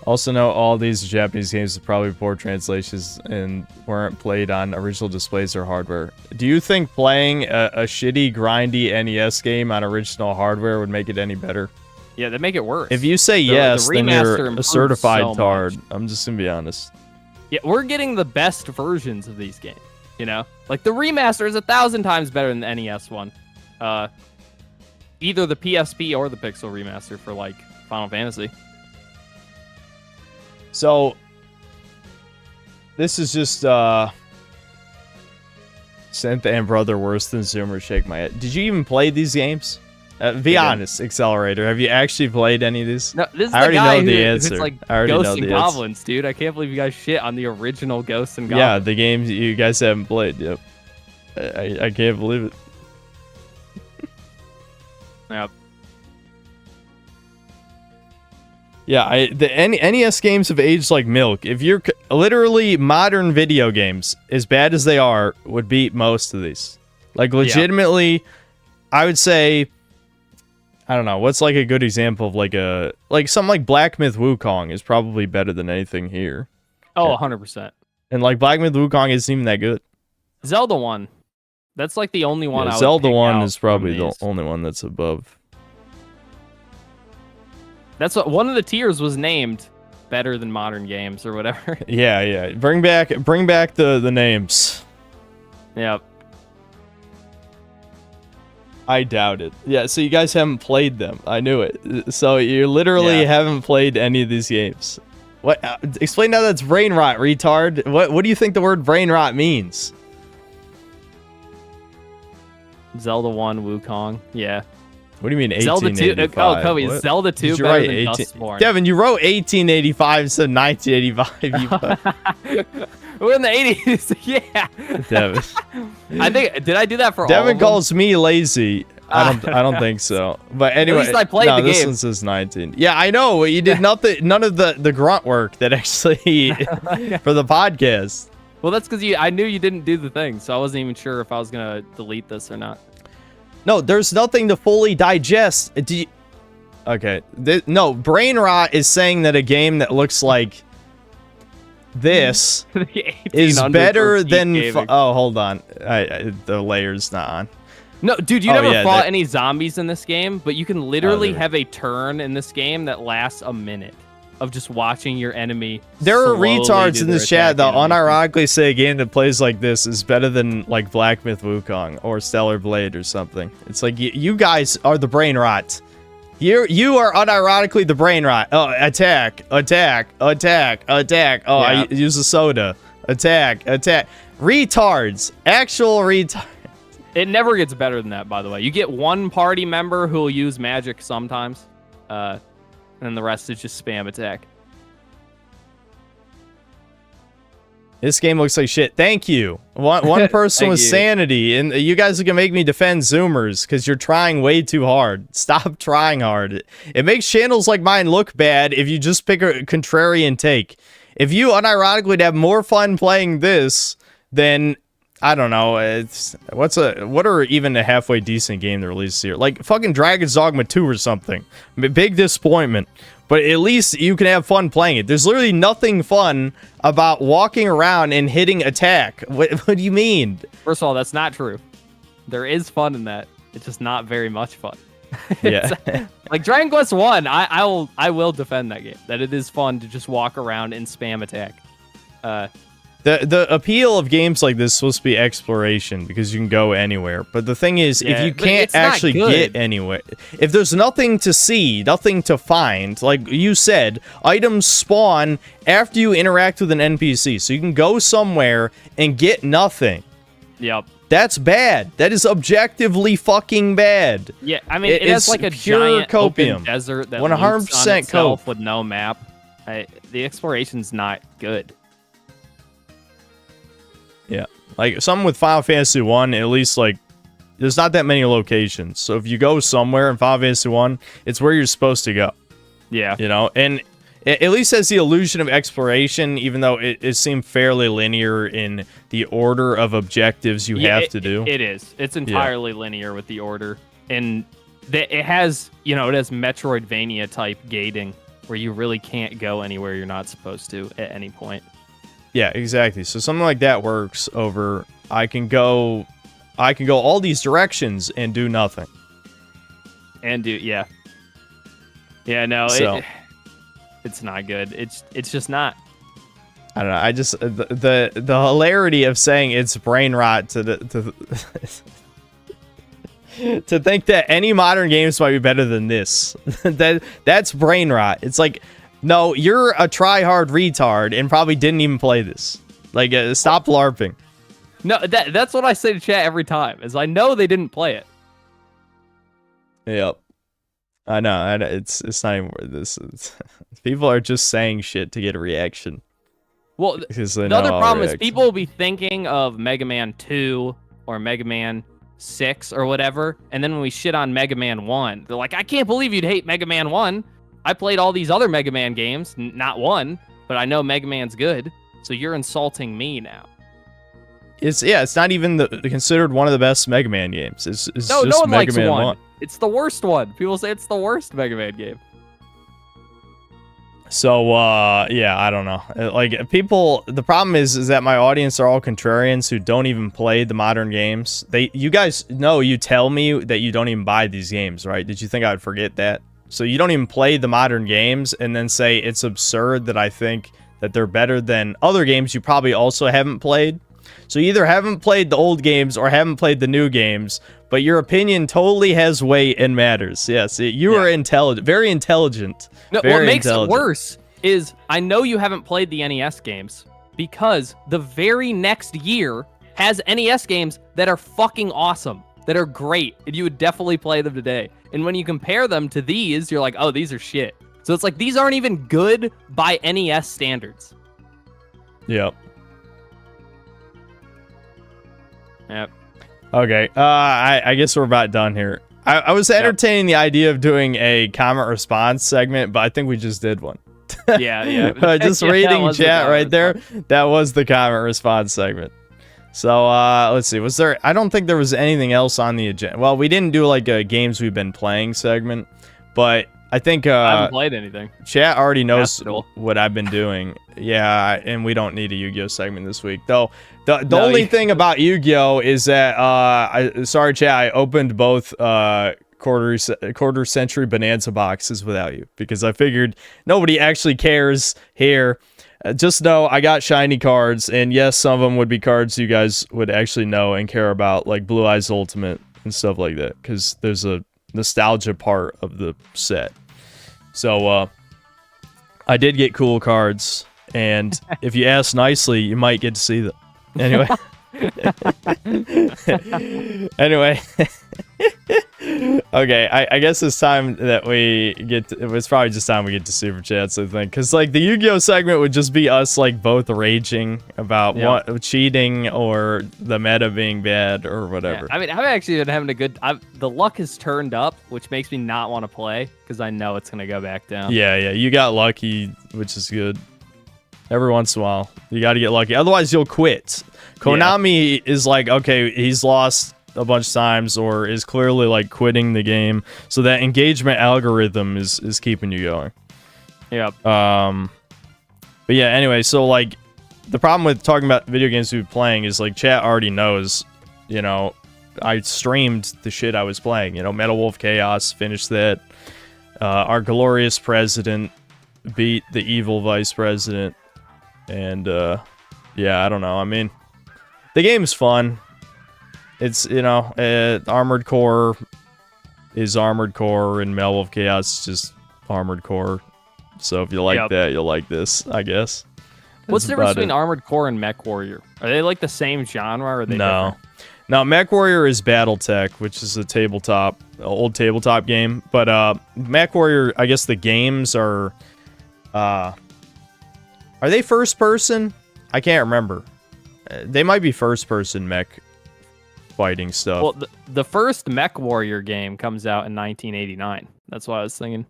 Also know all these Japanese games are probably poor translations and weren't played on original displays or hardware. Do you think playing a shitty, grindy NES game on original hardware would make it any better? Yeah, they make it worse. If you say yes, the then you're remaster a certified so tard. much. I'm just gonna be honest. Yeah, we're getting the best versions of these games, you know? Like, the remaster is 1,000 times better than the NES one. Either the PSP or the Pixel remaster for, like, Final Fantasy. So, this is just, Synth and Brother worse than Zoomer Shake My Head. Did you even play these games? Be honest, Accelerator. Have you actually played any of these? No, this is I already the guy know the who's answer. like I already Ghosts know and the answer. Goblins, dude. I can't believe you guys shit on the original Ghosts and Goblins. Yeah, the games you guys haven't played. Yep. I can't believe it. Yep. Yeah, the NES games have aged like milk. If you're literally modern video games, as bad as they are, would beat most of these. Like legitimately, I would say, I don't know, what's like a good example of like something like Black Myth Wukong is probably better than anything here. Oh, 100%. And like Black Myth Wukong isn't even that good. Zelda 1. That's like the only one I would Zelda pick 1 out is probably from the these. only one that's above. That's what one of the tiers was named better than modern games or whatever. Yeah. Bring back the names. Yep. I doubt it. Yeah, so you guys haven't played them. I knew it. So you literally haven't played any of these games. What? Explain how that's brain rot, retard. What do you think the word brain rot means? Zelda 1, Wukong. Yeah. What do you mean Zelda 2. 1885? Oh, Kobe, What? Zelda 2 Did you better write than 18 Dustborn. Devin, you wrote 1885 instead of 1985. We're in the 80s. Yeah. Devin. I think, did I do that for all Devin of them? calls me lazy. I don't think so. But anyway, least I played no, the this game. one says 19. Yeah, I know. You did none of the grunt work that actually for the podcast. Well, that's because I knew you didn't do the thing, so I wasn't even sure if I was going to delete this or not. No, there's nothing to fully digest. Okay. No, brain rot is saying that a game that looks like this is better than... Oh, hold on. The layer's not on. No, dude, you never fought that... any zombies in this game, but you can literally there... have a turn in this game that lasts a minute of just watching your enemy. There are slowly retards do in their this chat that attack animation. unironically say a game that plays like this is better than like Black Myth Wukong or Stellar Blade or something. It's like you guys are the brain rot. You are unironically the brain rot. Oh, attack. Oh, Yeah. I use a soda. Attack. Retards. Actual retards. It never gets better than that, by the way. You get one party member who will use magic sometimes, and then the rest is just spam attack. This game looks like shit. Thank you. One person with sanity, and you guys are gonna make me defend Zoomers because you're trying way too hard. Stop trying hard. It makes channels like mine look bad if you just pick a contrarian take. If you unironically would have more fun playing this than I don't know, what are even a halfway decent game to release here? Like fucking Dragon's Dogma 2 or something. Big disappointment. But at least you can have fun playing it. There's literally nothing fun about walking around and hitting attack. What do you mean? First of all, that's not true. There is fun in that. It's just not very much fun. Yeah. Like Dragon Quest 1, I will defend that game. That it is fun to just walk around and spam attack. The appeal of games like this is supposed to be exploration because you can go anywhere. But the thing is, if you can't actually get anywhere, if there's nothing to see, nothing to find, like you said, items spawn after you interact with an NPC. So you can go somewhere and get nothing. Yep. That's bad. That is objectively fucking bad. Yeah, I mean, it has like a pure giant copium. open desert that 100% on itself cope. with no map. The exploration's not good. Yeah, like something with Final Fantasy 1, at least like there's not that many locations. So if you go somewhere in Final Fantasy 1, it's where you're supposed to go. Yeah. You know, and it at least has the illusion of exploration, even though it seemed fairly linear in the order of objectives you have to do. It is. It's entirely linear with the order. And it has, it has Metroidvania type gating where you really can't go anywhere you're not supposed to at any point. Yeah, exactly. So something like that works over I can go all these directions and do nothing. Yeah, no, So. It's not good. It's just not. I don't know. I just the hilarity of saying it's brain rot to to think that any modern games might be better than this. That's brain rot. It's like, no, you're a try-hard retard and probably didn't even play this. Like, stop LARPing. No, that's what I say to chat every time, is I know they didn't play it. Yep. I know. It's not even worth this. People are just saying shit to get a reaction. Well, the other problem is people will be thinking of Mega Man 2 or Mega Man 6 or whatever, and then when we shit on Mega Man 1, they're like, I can't believe you'd hate Mega Man 1. I played all these other Mega Man games, not one, but I know Mega Man's good, so you're insulting me now. It's not even considered one of the best Mega Man games. It's no, just no one Mega likes Man 1. It's the worst one. People say it's the worst Mega Man game. So, yeah, I don't know. Like, people, the problem is that my audience are all contrarians who don't even play the modern games. You guys know, you tell me that you don't even buy these games, right? Did you think I would forget that? So you don't even play the modern games and then say it's absurd that I think that they're better than other games you probably also haven't played. So you either haven't played the old games or haven't played the new games, but your opinion totally has weight and matters. Yes, you are intelligent, very intelligent. No, what makes it worse is I know you haven't played the NES games because the very next year has NES games that are fucking awesome, that are great, and you would definitely play them today. And when you compare them to these, you're like, oh, these are shit. So it's like, these aren't even good by NES standards. Yep. Yep. Okay, I guess we're about done here. I was entertaining the idea of doing a comment response segment, but I think we just did one. Yeah. Just reading chat right there. That was the comment response segment. So let's see. I don't think there was anything else on the agenda. Well, we didn't do like a games we've been playing segment, but I think I haven't played anything. Chat already knows what I've been doing. Yeah, and we don't need a Yu-Gi-Oh segment this week. Though the only thing about Yu-Gi-Oh is that sorry chat, I opened both quarter century bonanza boxes without you because I figured nobody actually cares here. Just know I got shiny cards, and yes, some of them would be cards you guys would actually know and care about, like Blue Eyes Ultimate and stuff like that, because there's a nostalgia part of the set. So I did get cool cards, and if you ask nicely, you might get to see them. Anyway. Anyway. Okay, I guess it's time that we get to, it's probably just time we get to super chats, I think, because like the Yu-Gi-Oh segment would just be us like both raging about what cheating or the meta being bad or whatever. Yeah, I mean, I've actually been having a good the luck has turned up, which makes me not want to play because I know it's gonna go back down. Yeah, you got lucky, which is good. Every once in a while you got to get lucky, otherwise you'll quit. Konami is like, okay, he's lost a bunch of times or is clearly like quitting the game, so that engagement algorithm is keeping you going. Yep. But yeah, anyway, so like the problem with talking about video games we've been playing is like chat already knows, you know, I streamed the shit I was playing, you know, Metal Wolf Chaos, finished that. Our glorious president beat the evil vice president, and yeah, I don't know, I mean, the game's fun. It's, you know, Armored Core is Armored Core, and Metal Wolf Chaos is just Armored Core. So if you like that, you'll like this, I guess. What's the difference between Armored Core and Mech Warrior? Are they like the same genre, or are they different? No, Mech Warrior is BattleTech, which is a old tabletop game. But Mech Warrior, I guess the games are they first person? I can't remember. They might be first person mech fighting stuff. Well, the first Mech Warrior game comes out in 1989. That's what I was thinking.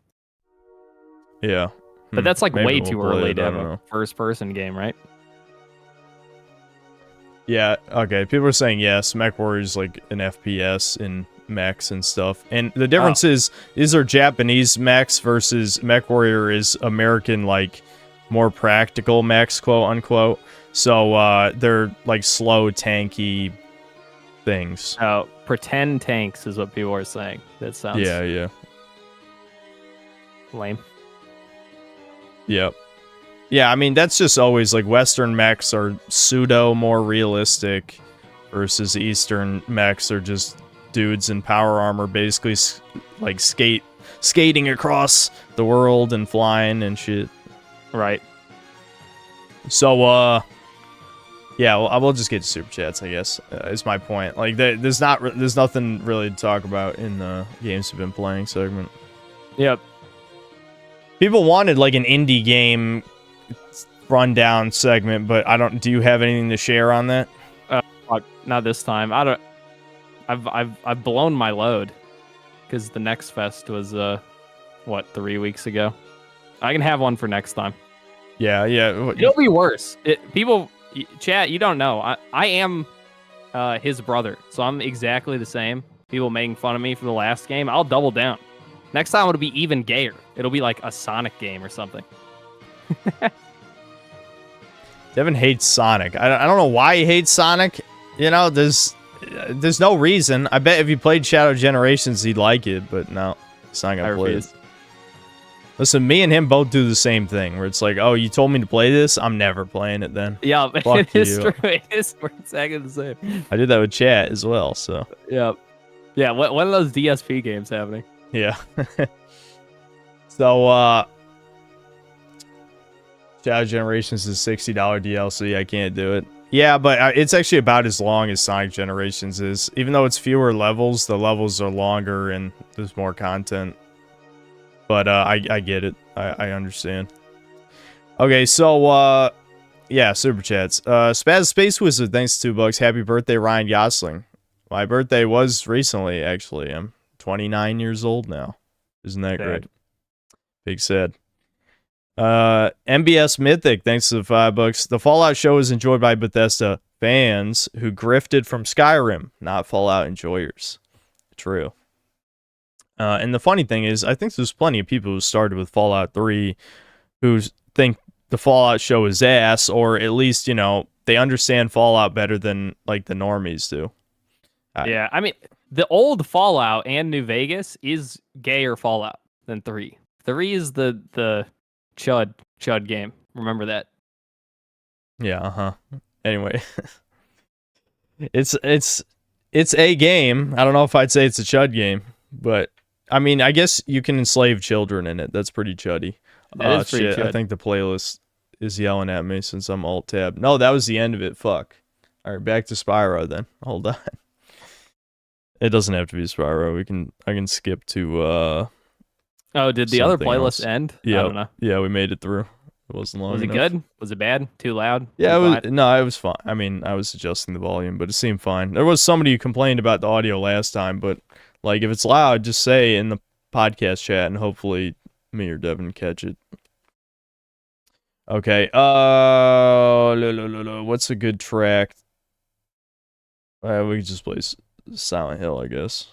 Yeah. But that's like Maybe way we'll too play early it, to I have don't a know. first-person game, right? Yeah, okay. People are saying yes. Mech Warrior's like an FPS in mechs and stuff. And the difference is these are Japanese mechs versus Mech Warrior is American, like, more practical mechs, quote unquote. So they're like slow, tanky things. Oh, pretend tanks is what people are saying. That sounds Yeah. lame. Yep. Yeah, I mean, that's just always, like, Western mechs are pseudo more realistic versus Eastern mechs are just dudes in power armor basically, like, skating across the world and flying and shit. Right. So, yeah, well, I will just get to Super Chats, I guess, is my point. Like, there's nothing really to talk about in the games we've been playing segment. Yep. People wanted, like, an indie game rundown segment, but do you have anything to share on that? Fuck, not this time. I've blown my load because the next fest was 3 weeks ago. I can have one for next time. Yeah. It'll be worse. Chat, you don't know. I am his brother, so I'm exactly the same. People making fun of me for the last game. I'll double down. Next time it'll be even gayer. It'll be like a Sonic game or something. Devin hates Sonic. I don't know why he hates Sonic. You know, there's no reason. I bet if he played Shadow Generations, he'd like it, but no, he's not gonna play it. Listen, me and him both do the same thing, where it's like, oh, you told me to play this? I'm never playing it then. Yeah, Fuck it is you. true. It is exactly the same. I did that with chat as well, so. Yeah. Yeah, one of those DSP games happening. Yeah. So, Shadow Generations is $60 DLC. I can't do it. Yeah, but it's actually about as long as Sonic Generations is. Even though it's fewer levels, the levels are longer and there's more content. But I get it. I understand. Okay, so yeah, Super Chats. Spaz Space Wizard, thanks $2. Happy birthday, Ryan Gosling. My birthday was recently, actually. I'm 29 years old now. Isn't that great? Big sad. MBS Mythic, thanks to the $5. The Fallout show is enjoyed by Bethesda fans who grifted from Skyrim, not Fallout enjoyers. True. And the funny thing is, I think there's plenty of people who started with Fallout 3 who think the Fallout show is ass, or at least, you know, they understand Fallout better than, like, the normies do. Yeah, I mean, the old Fallout and New Vegas is gayer Fallout than 3. 3 is the Chud game. Remember that. Yeah, Anyway. It's a game. I don't know if I'd say it's a Chud game, but I mean, I guess you can enslave children in it. That's pretty chuddy. That is pretty shit, chud. I think the playlist is yelling at me since I'm alt-tab. No, that was the end of it. Fuck. All right, back to Spyro then. Hold on. It doesn't have to be Spyro. I can skip to Oh, did the other something playlist else. end? Yeah. I don't know. Yeah, we made it through. It wasn't long Was it enough. good? Was it bad? Too loud? Yeah, Too it was, quiet? no, it was fine. I mean, I was adjusting the volume, but it seemed fine. There was somebody who complained about the audio last time, but like if it's loud, just say in the podcast chat and hopefully me or Devin catch it. Okay. What's a good track? We can just play Silent Hill, I guess.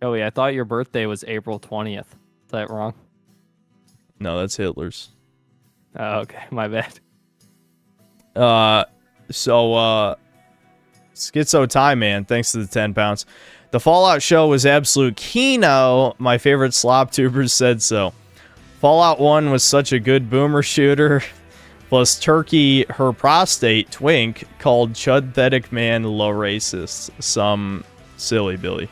Oh, yeah, I thought your birthday was April 20th. Is that wrong? No, that's Hitler's. Oh, okay. My bad. So Schizo Time Man, thanks to the 10 pounds. The Fallout show was absolute kino. My favorite slop tubers said so. Fallout 1 was such a good boomer shooter. Plus Turkey, her prostate twink, called Chudthetic Man low racist. Some silly Billy.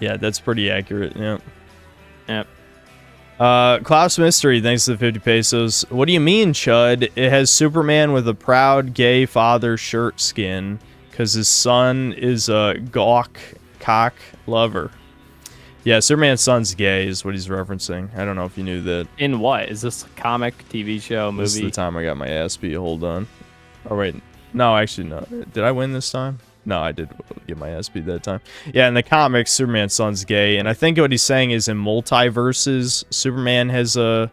Yeah, that's pretty accurate. Yeah. Yep. Klaus Mystery, thanks to the 50 pesos. What do you mean, Chud? It has Superman with a proud gay father shirt skin because his son is a gawk cock lover. Yeah, Superman's son's gay is what he's referencing. I don't know if you knew that. In what? Is this a comic, TV show, movie? This is the time I got my ass beat. Hold on. Oh, wait. No, actually, no. Did I win this time? No, I did get my ass beat that time. Yeah, in the comics, Superman's son's gay, and I think what he's saying is in MultiVersus, Superman has a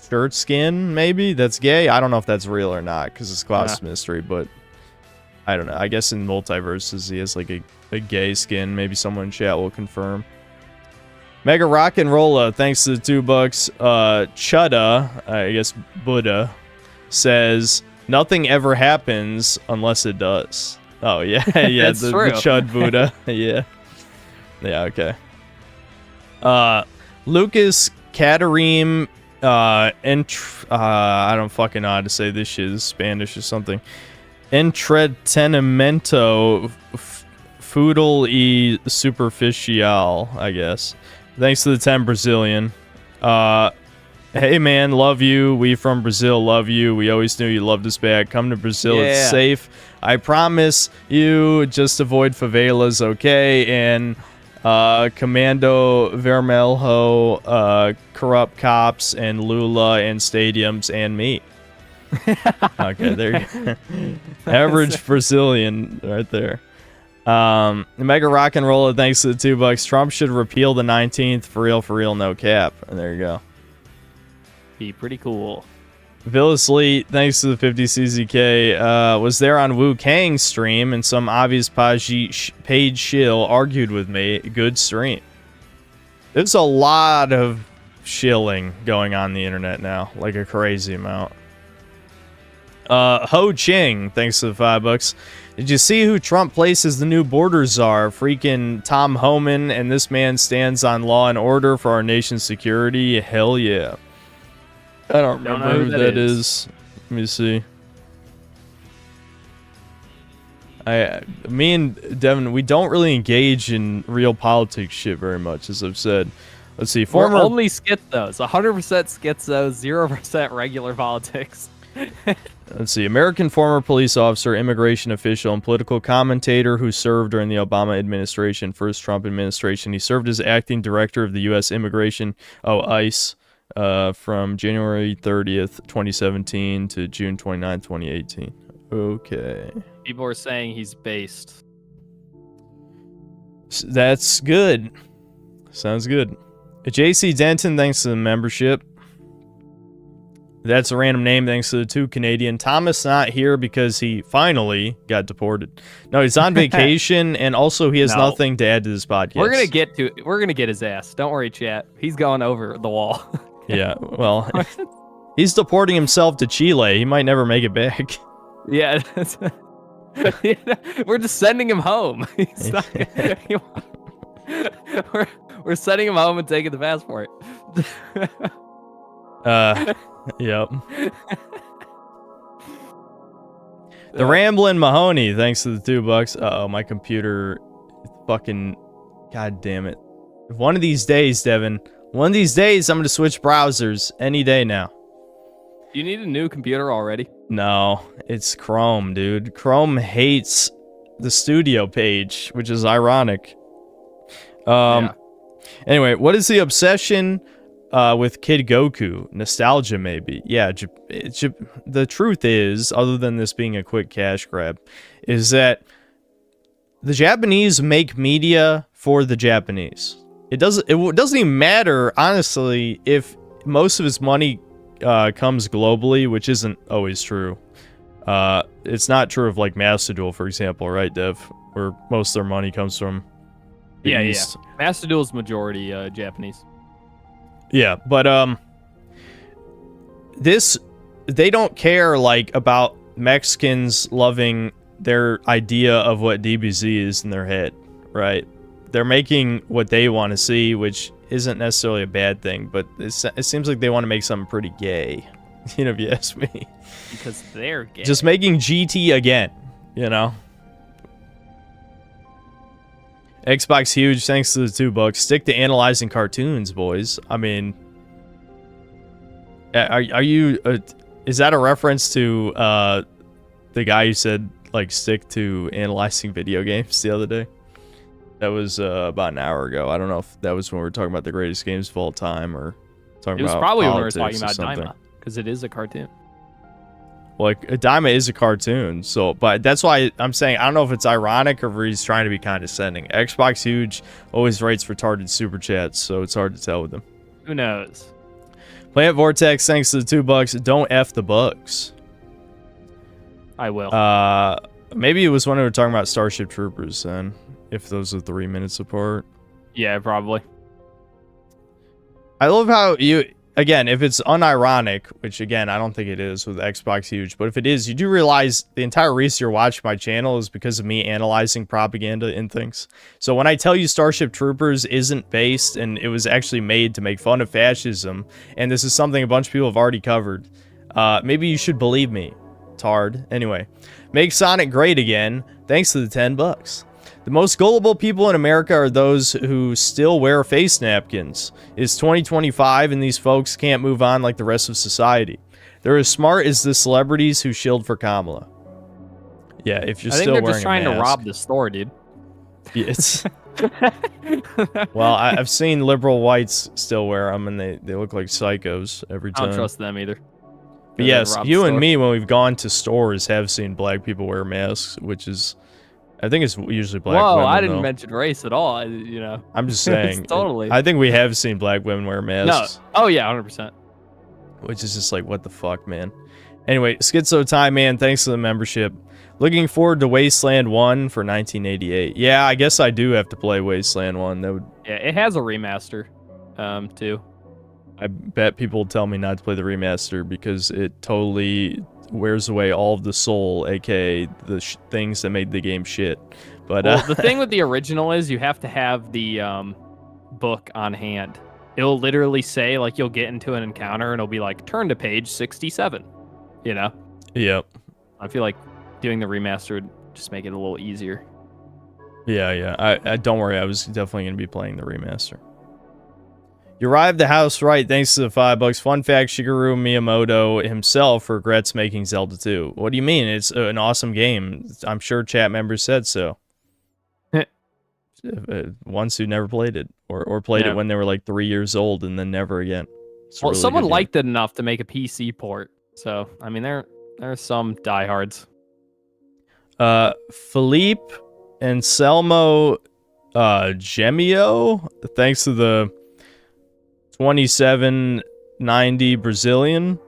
shirt skin, maybe, that's gay. I don't know if that's real or not, because it's class mystery, but I don't know. I guess in MultiVersus, he has like a gay skin. Maybe someone in chat will confirm. Mega Rock and Rolla, thanks to the $2. Chudda, I guess Buddha, says nothing ever happens unless it does. Oh yeah, yeah, the Chud Buddha. Yeah, okay. Lucas Catarim, I don't fucking know how to say this shit. It's Spanish or something. Entretenimiento Fudal y Superficial, I guess. Thanks to the 10 Brazilian. Hey man, love you. We from Brazil love you. We always knew you loved us back. Come to Brazil, it's safe. I promise you. Just avoid favelas, okay? And Commando Vermelho, corrupt cops, and Lula, and stadiums, and me. Okay, there you go. Average Brazilian right there. Mega Rock and Rolla, thanks to the $2. Trump should repeal the 19th. For real, no cap. And there you go. Be pretty cool. Villas Lee, thanks to the 50 CZK, was there on Wu Kang's stream, and some obvious page shill argued with me. Good stream. There's a lot of shilling going on the internet now, like a crazy amount. Ho Ching, thanks to the $5. Did you see who Trump places the new border czar? Freaking Tom Homan, and this man stands on law and order for our nation's security. Hell yeah. I don't remember who that is. Let me see. Me and Devin, we don't really engage in real politics shit very much, as I've said. Let's see. We're only schizos. 100% schizos, 0% regular politics. Let's see. American former police officer, immigration official, and political commentator who served during the Obama administration, first Trump administration. He served as acting director of the U.S. Immigration, ICE, from January 30th, 2017 to June 29th, 2018. Okay. People are saying he's based. That's good. Sounds good. JC Denton, thanks to the membership. That's a random name, thanks to the 2 Canadian. Thomas not here because he finally got deported. No, he's on vacation, and also he has nothing to add to this podcast. We're gonna get his ass. Don't worry, chat. He's going over the wall. Yeah, well, he's deporting himself to Chile. He might never make it back. Yeah, we're just sending him home. We're sending him home and taking the passport. Yep. The Ramblin' Mahoney, thanks to the $2. Uh-oh, my computer fucking... God damn it. One of these days, Devin, one of these days, I'm going to switch browsers any day now. You need a new computer already? No, it's Chrome, dude. Chrome hates the studio page, which is ironic. Anyway, what is the obsession with Kid Goku? Nostalgia, maybe. Yeah, the truth is, other than this being a quick cash grab, is that the Japanese make media for the Japanese. It doesn't even matter, honestly, if most of its money comes globally, which isn't always true. It's not true of like Master Duel, for example, right, Dev? Where most of their money comes from the East. Yeah. Master Duel's majority Japanese. Yeah, but they don't care like about Mexicans loving their idea of what DBZ is in their head, right? They're making what they want to see, which isn't necessarily a bad thing, but it seems like they want to make something pretty gay, you know, if you ask me. Because they're gay. Just making GT again, you know? Xbox huge, thanks to the $2. Stick to analyzing cartoons, boys. I mean, are you... is that a reference to the guy who said, like, stick to analyzing video games the other day? That was about an hour ago. I don't know if that was when we were talking about the greatest games of all time or talking about It was probably when we were politics talking about or something. Daima, because it is a cartoon. Like, Daima is a cartoon, so, but that's why I'm saying, I don't know if it's ironic or if he's trying to be condescending. Xbox Huge always writes retarded super chats, so it's hard to tell with him. Who knows? Planet Vortex, thanks to the $2. Don't F the bugs. I will. Maybe it was when we were talking about Starship Troopers then, if those are 3 minutes apart. Yeah, probably. I love how you... Again, if it's unironic, which again, I don't think it is with Xbox Huge, but if it is, you do realize the entire reason you're watching my channel is because of me analyzing propaganda in things. So when I tell you Starship Troopers isn't based and it was actually made to make fun of fascism, and this is something a bunch of people have already covered, maybe you should believe me. Tard. Anyway, make Sonic great again, thanks to the $10. The most gullible people in America are those who still wear face napkins. It's 2025 and these folks can't move on like the rest of society. They're as smart as the celebrities who shilled for Kamala. Yeah, if you're still wearing a mask. I think they're just trying to rob the store, dude. Yeah, it's... Well, I've seen liberal whites still wear them and they look like psychos every time. I don't trust them either. But yes, you and me, when we've gone to stores, have seen black people wear masks, which is... I think it's usually black women. I didn't though. mention race at all. You know. I'm just saying. Totally. I think we have seen black women wear masks. No. Oh yeah, 100%. Which is just like, what the fuck, man. Anyway, Schizo Time Man, thanks for the membership. Looking forward to Wasteland 1 for 1988. Yeah, I guess I do have to play Wasteland 1. That would. Yeah, it has a remaster, too. I bet people will tell me not to play the remaster because it totally wears away all of the soul, aka the things that made the game shit. But well, the thing with the original is you have to have the book on hand. It'll literally say, like, you'll get into an encounter and it'll be like, turn to page 67. You know? Yep. I feel like doing the remaster would just make it a little easier. Yeah. I don't worry, I was definitely going to be playing the remaster. You arrived the house right thanks to the $5. Fun fact, Shigeru Miyamoto himself regrets making Zelda 2. What do you mean? It's an awesome game. I'm sure chat members said so. Ones who never played it. Or played it when they were like 3 years old and then never again. Well, really someone liked it enough to make a PC port. So, I mean, there are some diehards. Philippe and Selmo Gemio, thanks to the 2790 Brazilian.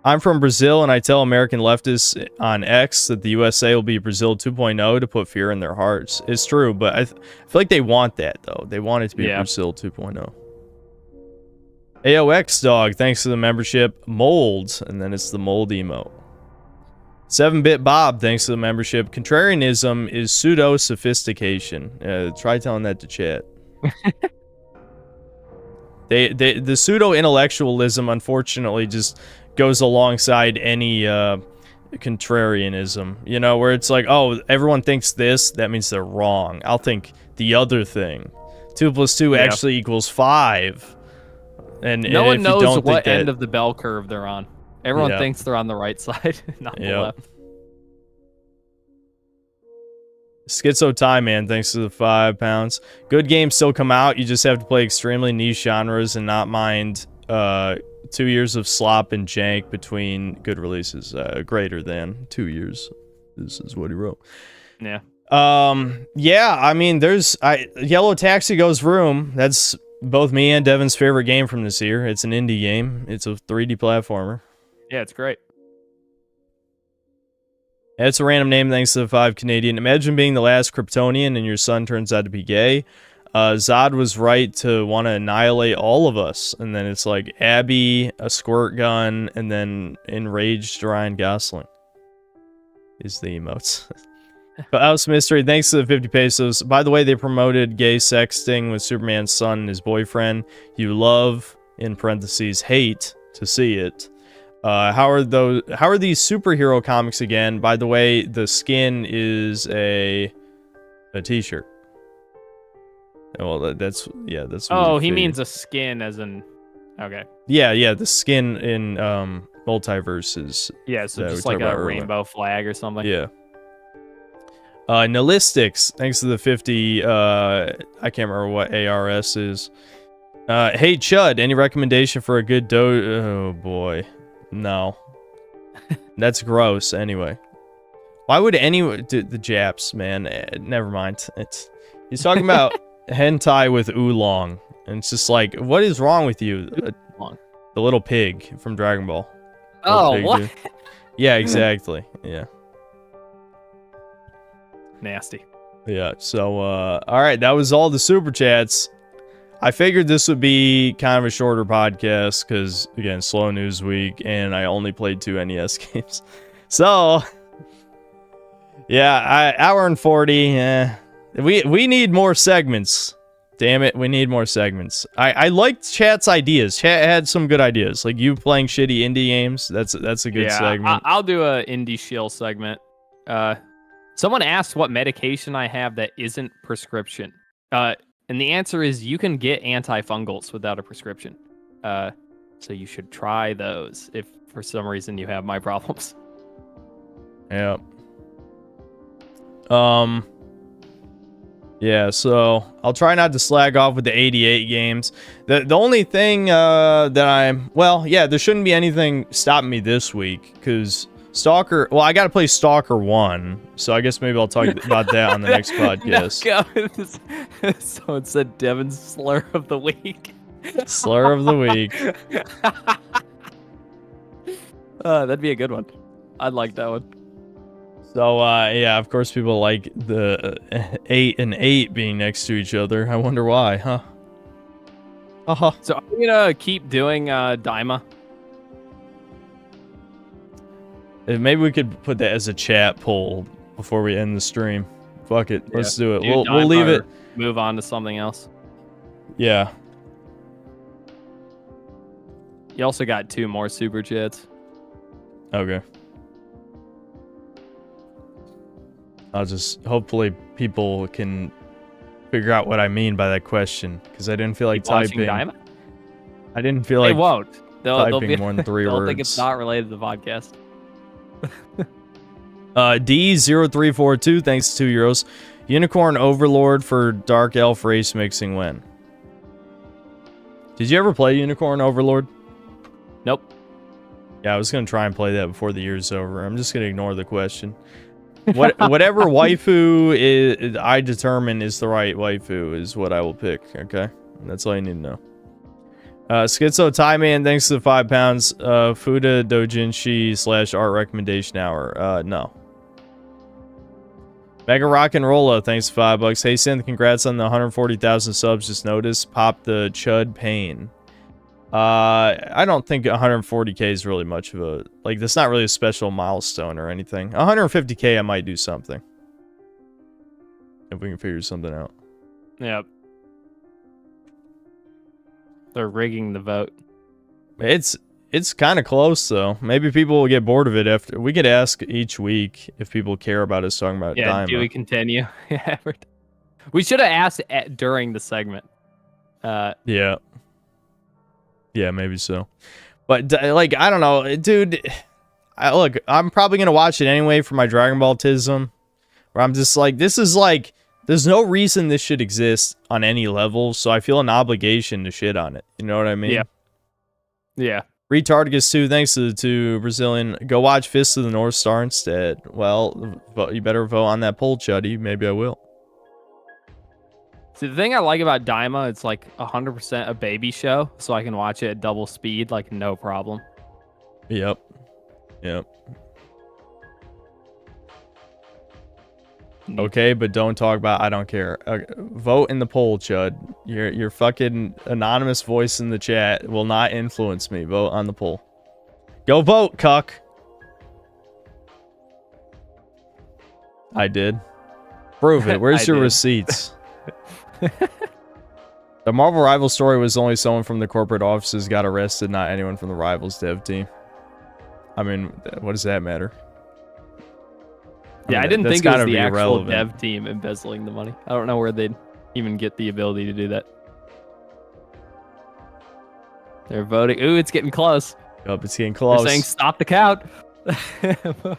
I'm from Brazil, and I tell American leftists on X that the USA will be Brazil 2.0 to put fear in their hearts. It's true, but I feel like they want that, though. They want it to be Brazil 2.0. AOX Dog, thanks to the membership. Mold, and then it's the mold emote. 7-Bit Bob, thanks to the membership. Contrarianism is pseudo-sophistication. Try telling that to chat. The pseudo-intellectualism, unfortunately, just goes alongside any contrarianism. You know, where it's like, oh, everyone thinks this, that means they're wrong. I'll think the other thing. 2 + 2 actually equals 5. And no one knows what end of the bell curve they're on. Everyone thinks they're on the right side, not the left. Schizo Time Man, thanks to the £5. Good games still come out. You just have to play extremely niche genres and not mind 2 years of slop and jank between good releases. Greater than 2 years. This is what he wrote. Yeah. Yeah, I mean, there's Yellow Taxi Goes Vroom. That's both me and Devin's favorite game from this year. It's an indie game. It's a 3D platformer. Yeah, it's great. It's a random name thanks to the 5 Canadian. Imagine being the last Kryptonian and your son turns out to be gay. Zod was right to want to annihilate all of us. And then it's like Abby, a squirt gun, and then enraged Ryan Gosling is the emotes. But House Mystery, thanks to the 50 pesos. By the way, they promoted gay sexting with Superman's son and his boyfriend. You love, in parentheses, hate to see it. How are these superhero comics again? By the way, the skin is a t-shirt. Well, that's oh, he means a skin as in okay. Yeah, the skin in MultiVersus. Yeah, so just like a rainbow flag or something. Yeah. Nihilistics, thanks to the 50 I can't remember what ARS is. Hey Chud, any recommendation for a good oh boy. No. That's gross. Anyway, why would anyone do the Japs? Man, never mind. He's talking about hentai with oolong, and it's just like, what is wrong with you? The little pig from Dragon Ball. Oh, pig, what? dude. Yeah, exactly. Yeah. Nasty. Yeah. So, all right, that was all the super chats. I figured this would be kind of a shorter podcast because, again, slow news week, and I only played 2 NES games. So, yeah, hour and 40. We need more segments. Damn it, we need more segments. I liked chat's ideas. Chat had some good ideas, like you playing shitty indie games. That's a good segment. I'll do a indie shill segment. Someone asked what medication I have that isn't prescription. And the answer is you can get antifungals without a prescription. So you should try those if for some reason you have my problems. Yeah. Yeah, so I'll try not to slag off with the 88 games. The only thing there shouldn't be anything stopping me this week because Stalker. Well, I got to play Stalker 1, so I guess maybe I'll talk about that on the next podcast. Someone said Devin's slur of the week. Slur of the week. That'd be a good one. I'd like that one. So, yeah, of course people like the 8 and 8 being next to each other. I wonder why, huh? Uh-huh. So are we gonna keep doing Daima? Maybe we could put that as a chat poll before we end the stream. Fuck it. Yeah. Let's do it. We'll leave it. Move on to something else. Yeah. You also got 2 more super chats. Okay. I'll just hopefully people can figure out what I mean by that question because I didn't feel like typing. I didn't feel like they won't. They'll be, more than 3 words. They'll think it's not related to the podcast. D0342, thanks to €2. Unicorn Overlord for Dark Elf race mixing when? Did you ever play Unicorn Overlord? Nope. Yeah, I was gonna try and play that before the year's over. I'm just gonna ignore the question. Whatever waifu I determine is the right waifu is what I will pick. Okay, that's all you need to know. Schizo Thai Man, thanks to the £5. Fuda Dojinshi / art recommendation hour. No. Mega Rock and Rolla, thanks to $5. Hey Synth, congrats on the 140,000 subs. Just noticed. Pop the Chud pain. I don't think 140k is really much of a that's not really a special milestone or anything. 150k I might do something. If we can figure something out. Yep. They're rigging the vote. It's kind of close though. Maybe people will get bored of it after. We could ask each week if people care about us talking about Daima. Do we continue? We should have asked during the segment. Yeah. Yeah, maybe so. But, I don't know. Dude, look, I'm probably going to watch it anyway for my Dragon Ball tism. Where I'm just this is there's no reason this should exist on any level, so I feel an obligation to shit on it. You know what I mean? Yeah. Yeah. Retardigus 2, thanks to Brazilian. Go watch Fist of the North Star instead. Well, you better vote on that poll, Chuddy. Maybe I will. See, the thing I like about Daima, it's 100% a baby show, so I can watch it at double speed, no problem. Yep. Okay, but don't talk about I don't care. Vote in the poll, Chud. Your fucking anonymous voice in the chat will not influence me. Vote on the poll. Go vote, cuck. I did. Prove it. Where's your receipts? The Marvel Rivals story was only someone from the corporate offices got arrested, not anyone from the Rivals dev team. I mean, what does that matter? Yeah, I didn't think it was the actual dev team embezzling the money. I don't know where they'd even get the ability to do that. They're voting. Ooh, it's getting close. Yep, it's getting close. They're saying stop the count. It's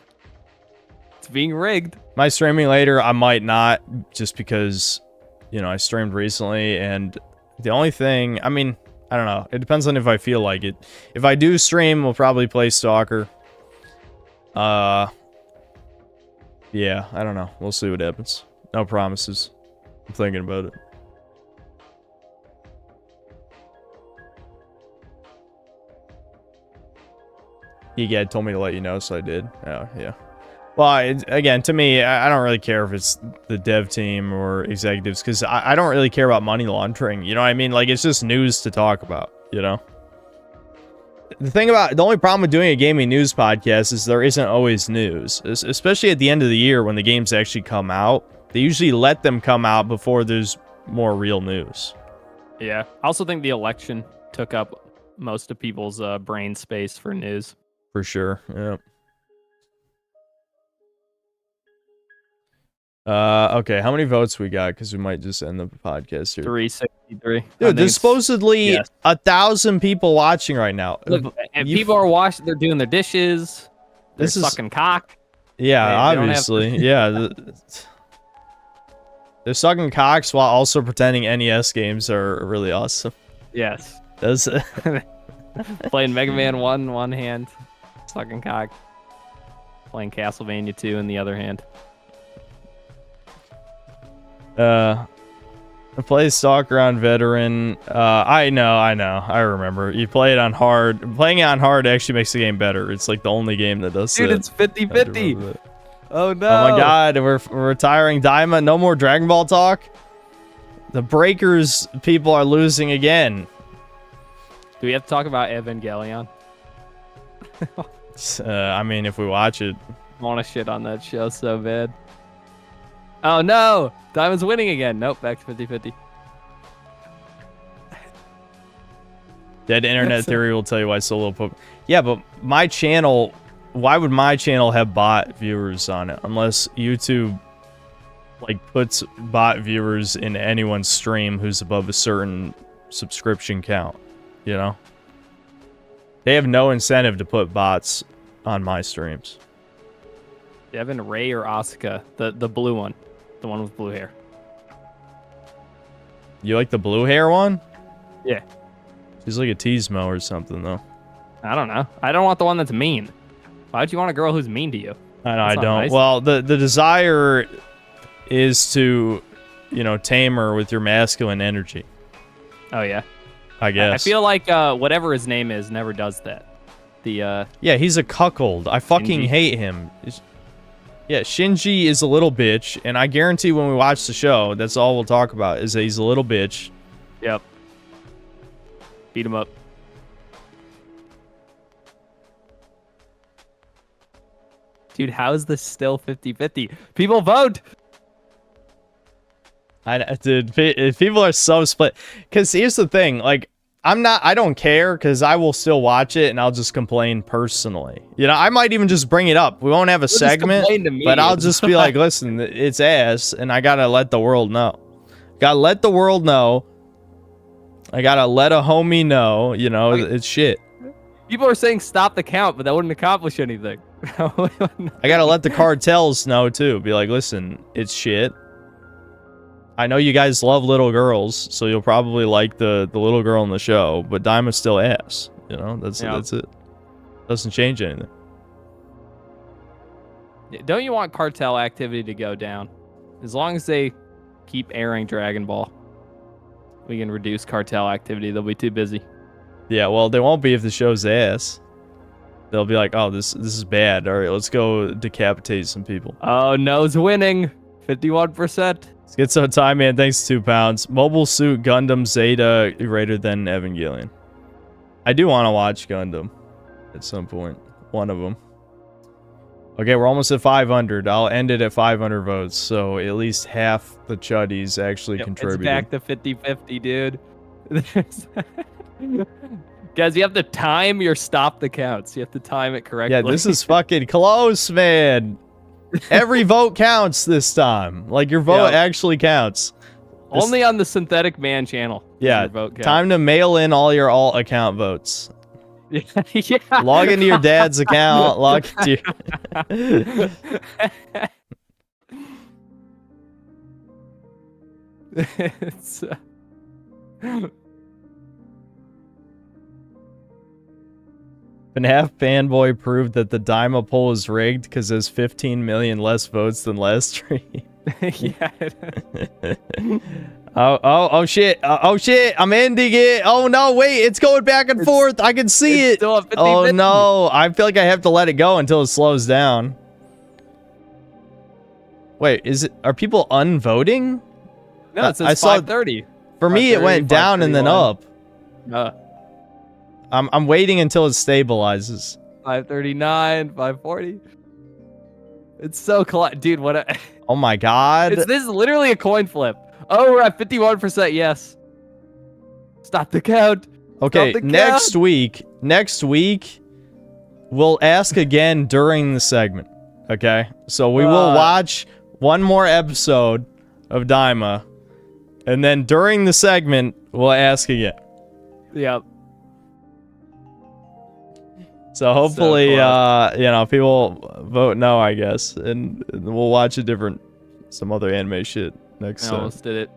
being rigged. Am I streaming later? I might not, just because, I streamed recently, and the only thing, I mean, I don't know. It depends on if I feel like it. If I do stream, we'll probably play Stalker. Yeah, I don't know. We'll see what happens. No promises. I'm thinking about it. EGAD told me to let you know, so I did. Oh, yeah. Well, again, to me, I don't really care if it's the dev team or executives, because I don't really care about money laundering. You know what I mean? Like, it's just news to talk about, you know? The only problem with doing a gaming news podcast is there isn't always news, especially at the end of the year when the games actually come out. They usually let them come out before there's more real news. Yeah. I also think the election took up most of people's brain space for news. For sure, yeah. Okay, how many votes we got? Because we might just end the podcast here. 363. Dude, there's supposedly 1,000 people watching right now. Look, and people are washing. They're doing their dishes. They're sucking cock. Yeah, obviously. Yeah. They're sucking cocks while also pretending NES games are really awesome. Yes. That's Playing Mega Man 1 one hand, sucking cock. Playing Castlevania 2 in the other hand. I play Stalker on Veteran. I know. I remember. You play it on hard. Playing it on hard actually makes the game better. It's like the only game that does Dude, it. it's 50-50. Oh no. Oh my god, we're retiring Daima. No more Dragon Ball talk. The Breakers people are losing again. Do we have to talk about Evangelion? I mean, if we watch it. I want to shit on that show so bad. Oh no! Diamond's winning again. Nope, back to 50-50. Dead Internet Theory will tell you why solo poke. Yeah, but my channel, why would my channel have bot viewers on it? Unless YouTube, like, puts bot viewers in anyone's stream who's above a certain subscription count. You know? They have no incentive to put bots on my streams. Devin, Ray, or Asuka? The blue one. The one with blue hair. You like the blue hair one? Yeah. She's like a Teasmo or something, though. I don't know. I don't want the one that's mean. Why would you want a girl who's mean to you? I don't. Nice. Well, the desire is to, you know, tame her with your masculine energy. Oh, yeah? I guess. I feel like whatever his name is never does that. Yeah, he's a cuckold. I fucking hate him. Yeah, Shinji is a little bitch, and I guarantee when we watch the show, that's all we'll talk about, is that he's a little bitch. Yep. Beat him up. Dude, how is this still 50-50? People vote! Dude, people are so split. Because here's the thing, like, I don't care, because I will still watch it, and I'll just complain personally. You know, I might even just bring it up. We won't have a segment, but I'll just be like, listen, it's ass, and I gotta let the world know. Gotta let the world know. I gotta let a homie know, you know, it's shit. People are saying stop the count, but that wouldn't accomplish anything. I gotta let the cartels know, too. Be like, listen, it's shit. I know you guys love little girls, so you'll probably like the little girl in the show, but Daima's still ass. You know, that's it. Doesn't change anything. Don't you want cartel activity to go down? As long as they keep airing Dragon Ball, we can reduce cartel activity. They'll be too busy. Yeah, well, they won't be if the show's ass. They'll be like, oh, this is bad. All right, let's go decapitate some people. Oh, no's winning. 51%. Let's get some time, man. Thanks, 2 pounds. Mobile Suit Gundam Zeta greater than Evangelion. I do want to watch Gundam at some point. One of them. Okay, we're almost at 500. I'll end it at 500 votes, so at least half the chuddies actually contributed. It's back to 50-50, dude. Guys, you have to time your stop the counts. You have to time it correctly. Yeah, this is fucking close, man. Every vote counts this time. Like, your vote actually counts. Only on the Synthetic Man channel. Yeah, time to mail in all your alt account votes. Yeah. Log into your dad's account. Log into your... It's... FNAF fanboy proved that the Daima poll is rigged because there's 15 million less votes than last stream. Yeah. Oh shit. Oh shit. I'm ending it. Oh no, wait. It's going back and forth. I can see it. Still at 50, oh 50. no. I feel like I have to let it go until it slows down. Wait, are people unvoting? No, it says I saw 5:30. For me, it went down and then up. I'm waiting until it stabilizes. 5:39, 5:40. It's so dude. What? Oh my god! This is literally a coin flip. Oh, we're at 51%. Yes. Stop the count. Okay, Stop the next week, we'll ask again during the segment. Okay, so we will watch one more episode of Daima, and then during the segment, we'll ask again. Yep. So hopefully, people vote no, I guess, and we'll watch some other anime shit next. I almost did it.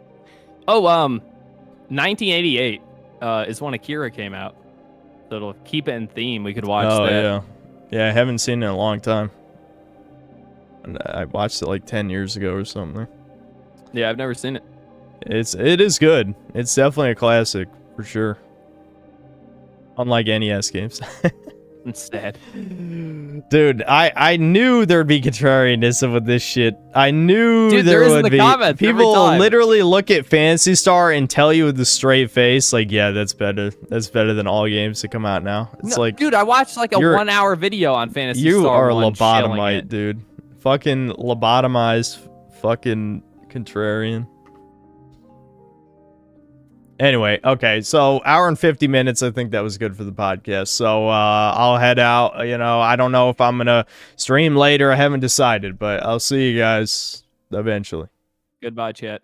Oh, 1988 is when Akira came out. So it'll keep it in theme. We could watch that. Yeah, I haven't seen it in a long time. And I watched it like 10 years ago or something. Yeah, I've never seen it. It is good. It's definitely a classic for sure. Unlike NES games. Instead. Dude, I knew there'd be contrarianism with this shit. I knew there would be. People literally look at Phantasy Star and tell you with a straight face, like, yeah, that's better. That's better than all games that come out now. It's like, dude, I watched like a 1 hour video on Phantasy Star. You are a lobotomite, dude. Fucking lobotomized, fucking contrarian. Anyway, okay, so hour and 50 minutes, I think that was good for the podcast. So I'll head out. I don't know if I'm going to stream later. I haven't decided, but I'll see you guys eventually. Goodbye, chat.